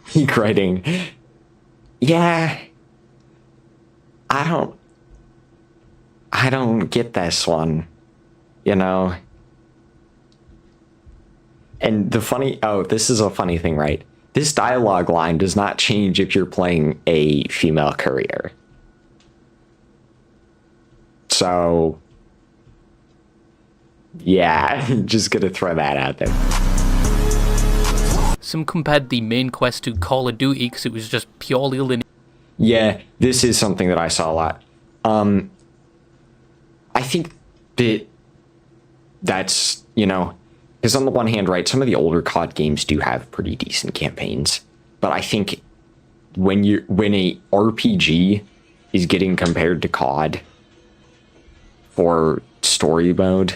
Peak writing. Yeah. I don't get this one. And this is a funny thing, right? This dialogue line does not change if you're playing a female courier. So, yeah, just gonna throw that out there. Some compared the main quest to Call of Duty because it was just purely linear. Yeah, this is something that I saw a lot. I think that's, because on the one hand, right, some of the older COD games do have pretty decent campaigns, but I think when a RPG is getting compared to COD for story mode,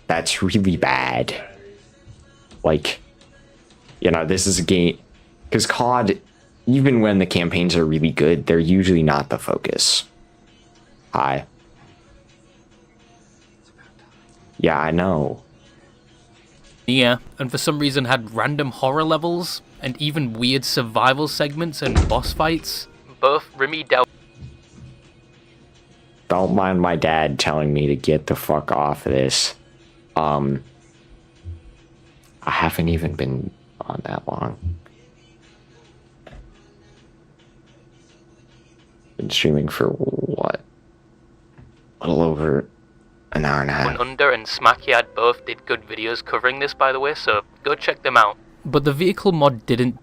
that's really bad. This is a game, because COD, even when the campaigns are really good, they're usually not the focus. Hi. Yeah, I know. Yeah, and for some reason had random horror levels, and even weird survival segments and boss fights. Both Remy Del. Don't mind my dad telling me to get the fuck off of this. I haven't even been on that long. Been streaming for what? A little over an hour and a half. Went Under and Smackyard both did good videos covering this, by the way, so go check them out. But the vehicle mod didn't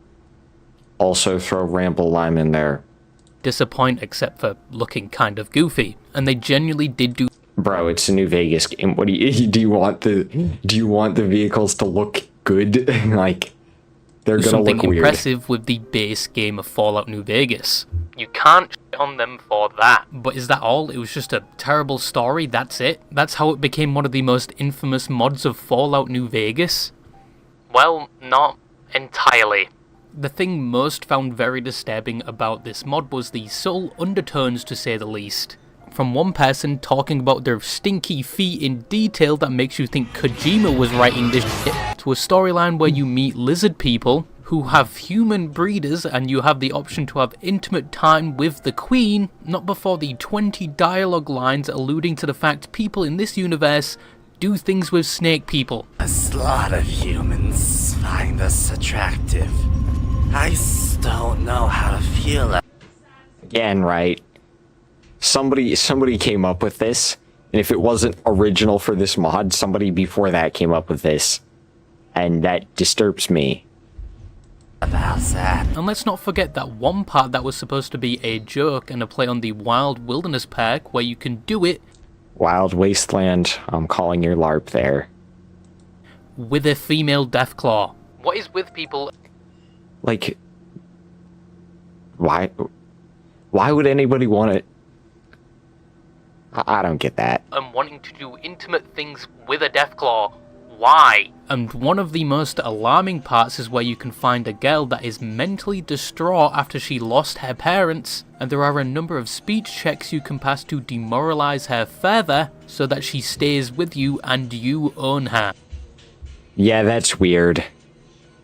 also throw Ramble Lime in there. Disappoint, except for looking kind of goofy, and they genuinely did do. Bro, it's a New Vegas game. What do you want the vehicles to look good? They're gonna something look weird. impressive with the base game of Fallout New Vegas. You can't shit on them for that. But is that all? It was just a terrible story, that's it? That's how it became one of the most infamous mods of Fallout New Vegas? Well, not entirely. The thing most found very disturbing about this mod was the subtle undertones, to say the least. From one person talking about their stinky feet in detail that makes you think Kojima was writing this shit, to a storyline where you meet lizard people who have human breeders and you have the option to have intimate time with the Queen, not before the 20 dialogue lines alluding to the fact people in this universe do things with snake people. A lot of humans find us attractive. I don't know how to feel. Again, right? Somebody came up with this, and if it wasn't original for this mod, somebody before that came up with this, and that disturbs me. About that. And let's not forget that one part that was supposed to be a joke and a play on the Wild Wilderness Perk, where you can do it Wild Wasteland, I'm calling your LARP there. with a female Deathclaw. What is with people? Like, why would anybody want it? I don't get that. And wanting to do intimate things with a Deathclaw. Why? And one of the most alarming parts is where you can find a girl that is mentally distraught after she lost her parents, and there are a number of speech checks you can pass to demoralize her further so that she stays with you and you own her. Yeah, that's weird.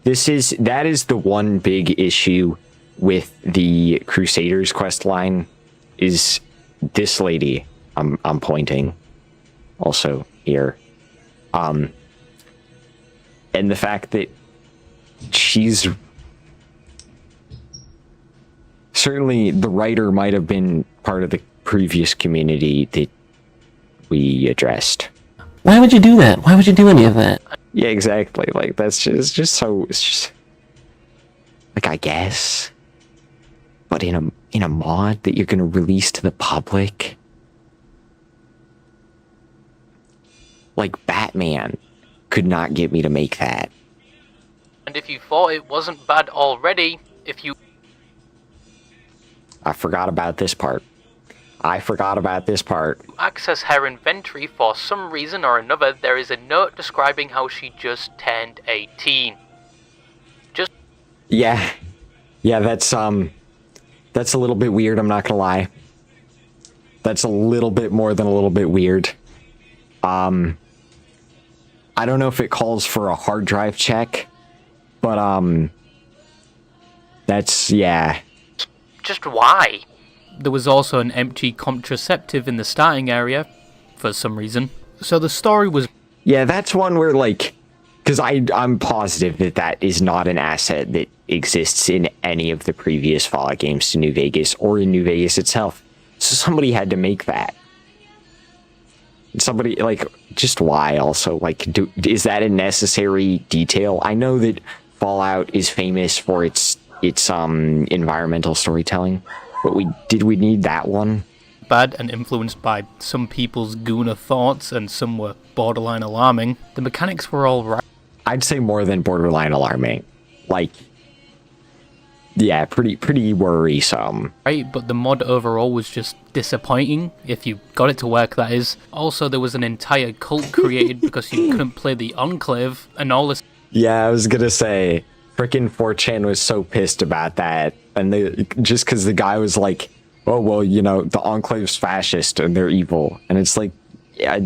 That is the one big issue with the Crusaders quest line, is this lady. I'm pointing also here. And the fact that she's certainly, the writer might have been part of the previous community that we addressed. Why would you do that? Why would you do any of that? Yeah, exactly. Like, that's just so, it's just, like, I guess, but in a mod that you're gonna release to the public, like, Batman could not get me to make that. And if you thought it wasn't bad already, if you... I forgot about this part. access her inventory for some reason or another, there is a note describing how she just turned 18. Yeah, that's a little bit weird, I'm not gonna lie. That's a little bit more than a little bit weird. I don't know if it calls for a hard drive check, but, that's, yeah. Just why? There was also an empty contraceptive in the starting area, for some reason. So the story was... Yeah, that's one where, like... Because I'm positive that is not an asset that exists in any of the previous Fallout games to New Vegas, or in New Vegas itself. So somebody had to make that. Somebody, like, just why also? Like, is that a necessary detail? I know that Fallout is famous for its environmental storytelling, but did we need that one? Bad and influenced by some people's gooner thoughts, and some were borderline alarming. The mechanics were all right. I'd say more than borderline alarming. Like, yeah, pretty worrisome. Right, but the mod overall was just disappointing, if you got it to work, that is. Also, there was an entire cult created because you couldn't play the Enclave, and all this... Yeah, I was gonna say, frickin' 4chan was so pissed about that, and just because the guy was like, oh, well, you know, the Enclave's fascist, and they're evil, and it's like, yeah,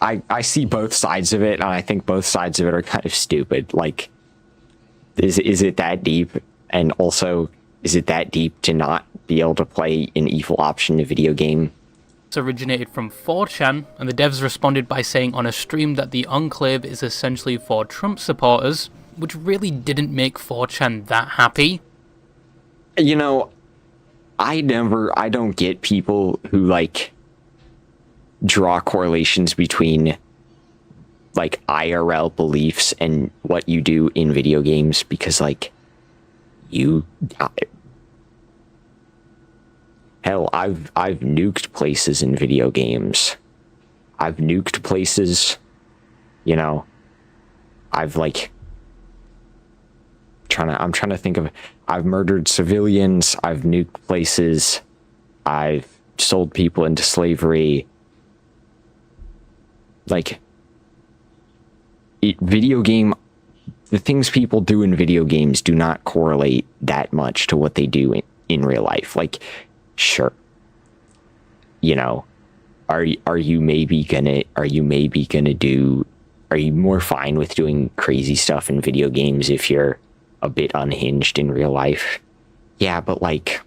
I see both sides of it, and I think both sides of it are kind of stupid. Like, is it that deep? And also, is it that deep to not be able to play an evil option in a video game? It's originated from 4chan, and the devs responded by saying on a stream that the Enclave is essentially for Trump supporters, which really didn't make 4chan that happy. You know, I don't get people who, like, draw correlations between, like, IRL beliefs and what you do in video games, because, like, hell, I've nuked places in video games. I've nuked places, you know. I've, like, I'm trying to think of, I've murdered civilians, I've nuked places, I've sold people into slavery. Like, the things people do in video games do not correlate that much to what they do in real life. Like, sure, you know, are you more fine with doing crazy stuff in video games if you're a bit unhinged in real life? Yeah, but, like,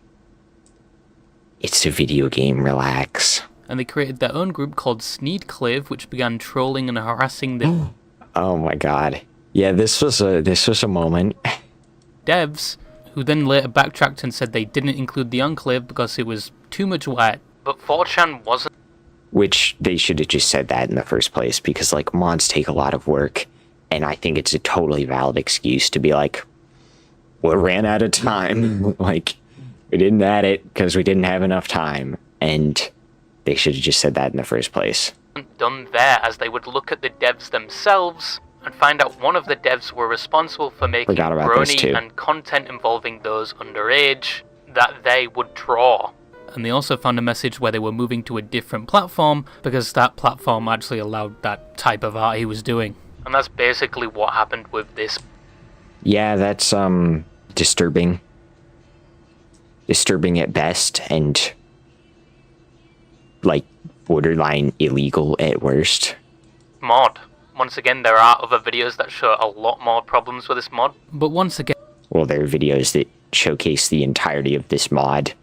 it's a video game, relax. And they created their own group called Sneedclave, which began trolling and harassing the... Oh my god. Yeah, this was a moment. devs, who then later backtracked and said they didn't include the Enclave because it was too much work. But 4chan wasn't... Which, they should have just said that in the first place, because, like, mods take a lot of work, and I think it's a totally valid excuse to be like, we ran out of time. Like, we didn't add it because we didn't have enough time, and they should have just said that in the first place. Done there, as they would look at the devs themselves and find out one of the devs were responsible for making Forgot about this, too. brony and content involving those underage that they would draw. And they also found a message where they were moving to a different platform because that platform actually allowed that type of art he was doing. And that's basically what happened with this. Yeah, that's disturbing. Disturbing at best, and like borderline illegal at worst. Mod. Once again, there are other videos that show a lot more problems with this mod. But once again... Well, there are videos that showcase the entirety of this mod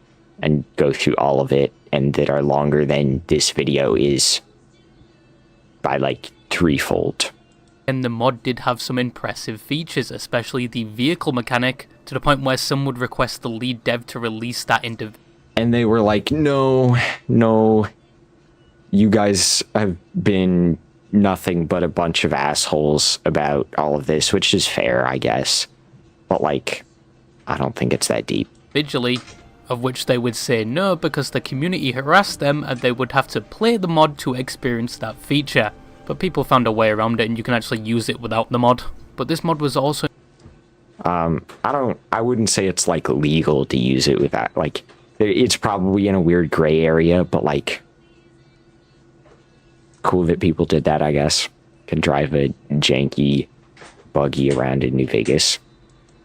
and go through all of it, and that are longer than this video is by like threefold. And the mod did have some impressive features, especially the vehicle mechanic, to the point where some would request the lead dev to release that into... And they were like, no, you guys have been nothing but a bunch of assholes about all of this, which is fair, I guess. But like, I don't think it's that deep. Individually, of which they would say no because the community harassed them and they would have to play the mod to experience that feature. But people found a way around it and you can actually use it without the mod. But this mod was also... I wouldn't say it's like legal to use it without, like, it's probably in a weird gray area, but like, cool that people did that, I guess. Can drive a janky buggy around in New Vegas.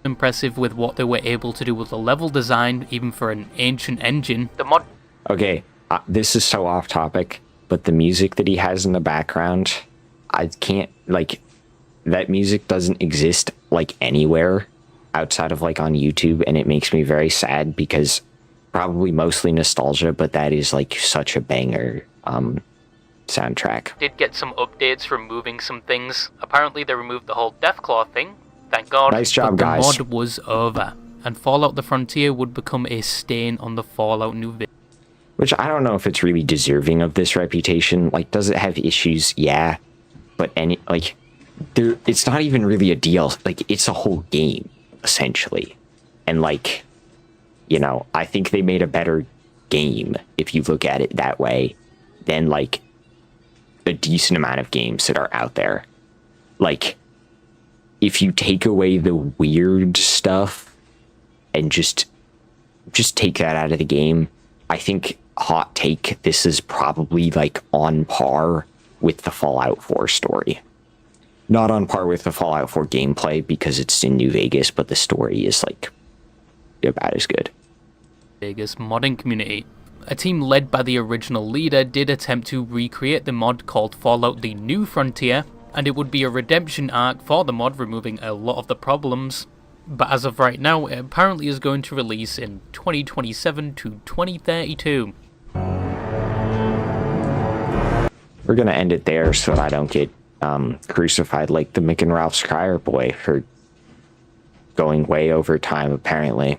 Impressive with what they were able to do with the level design, even for an ancient engine. The mod... Okay, this is so off topic, but the music that he has in the background, I can't, like, that music doesn't exist, like, anywhere outside of, like, on YouTube, and it makes me very sad because probably mostly nostalgia, but that is, like, such a banger, soundtrack. Did get some updates removing some things. Apparently they removed the whole Deathclaw thing. Thank God. Nice job, but guys. The mod was over, and Fallout the Frontier would become a stain on the Fallout New Vegas. Which I don't know if it's really deserving of this reputation. Like, does it have issues? Yeah. But it's not even really a deal. Like, it's a whole game, essentially. And like, you know, I think they made a better game, if you look at it that way, than like a decent amount of games that are out there. Like, if you take away the weird stuff and just take that out of the game, I think, hot take, this is probably like on par with the Fallout 4 story. Not on par with the Fallout 4 gameplay because it's in New Vegas, but the story is like about as good. Vegas modding community. A team led by the original leader did attempt to recreate the mod called Fallout the New Frontier, and it would be a redemption arc for the mod, removing a lot of the problems. But as of right now, it apparently is going to release in 2027 to 2032. We're going to end it there so that I don't get crucified like the Mick and Ralph's Crier boy for going way over time, apparently.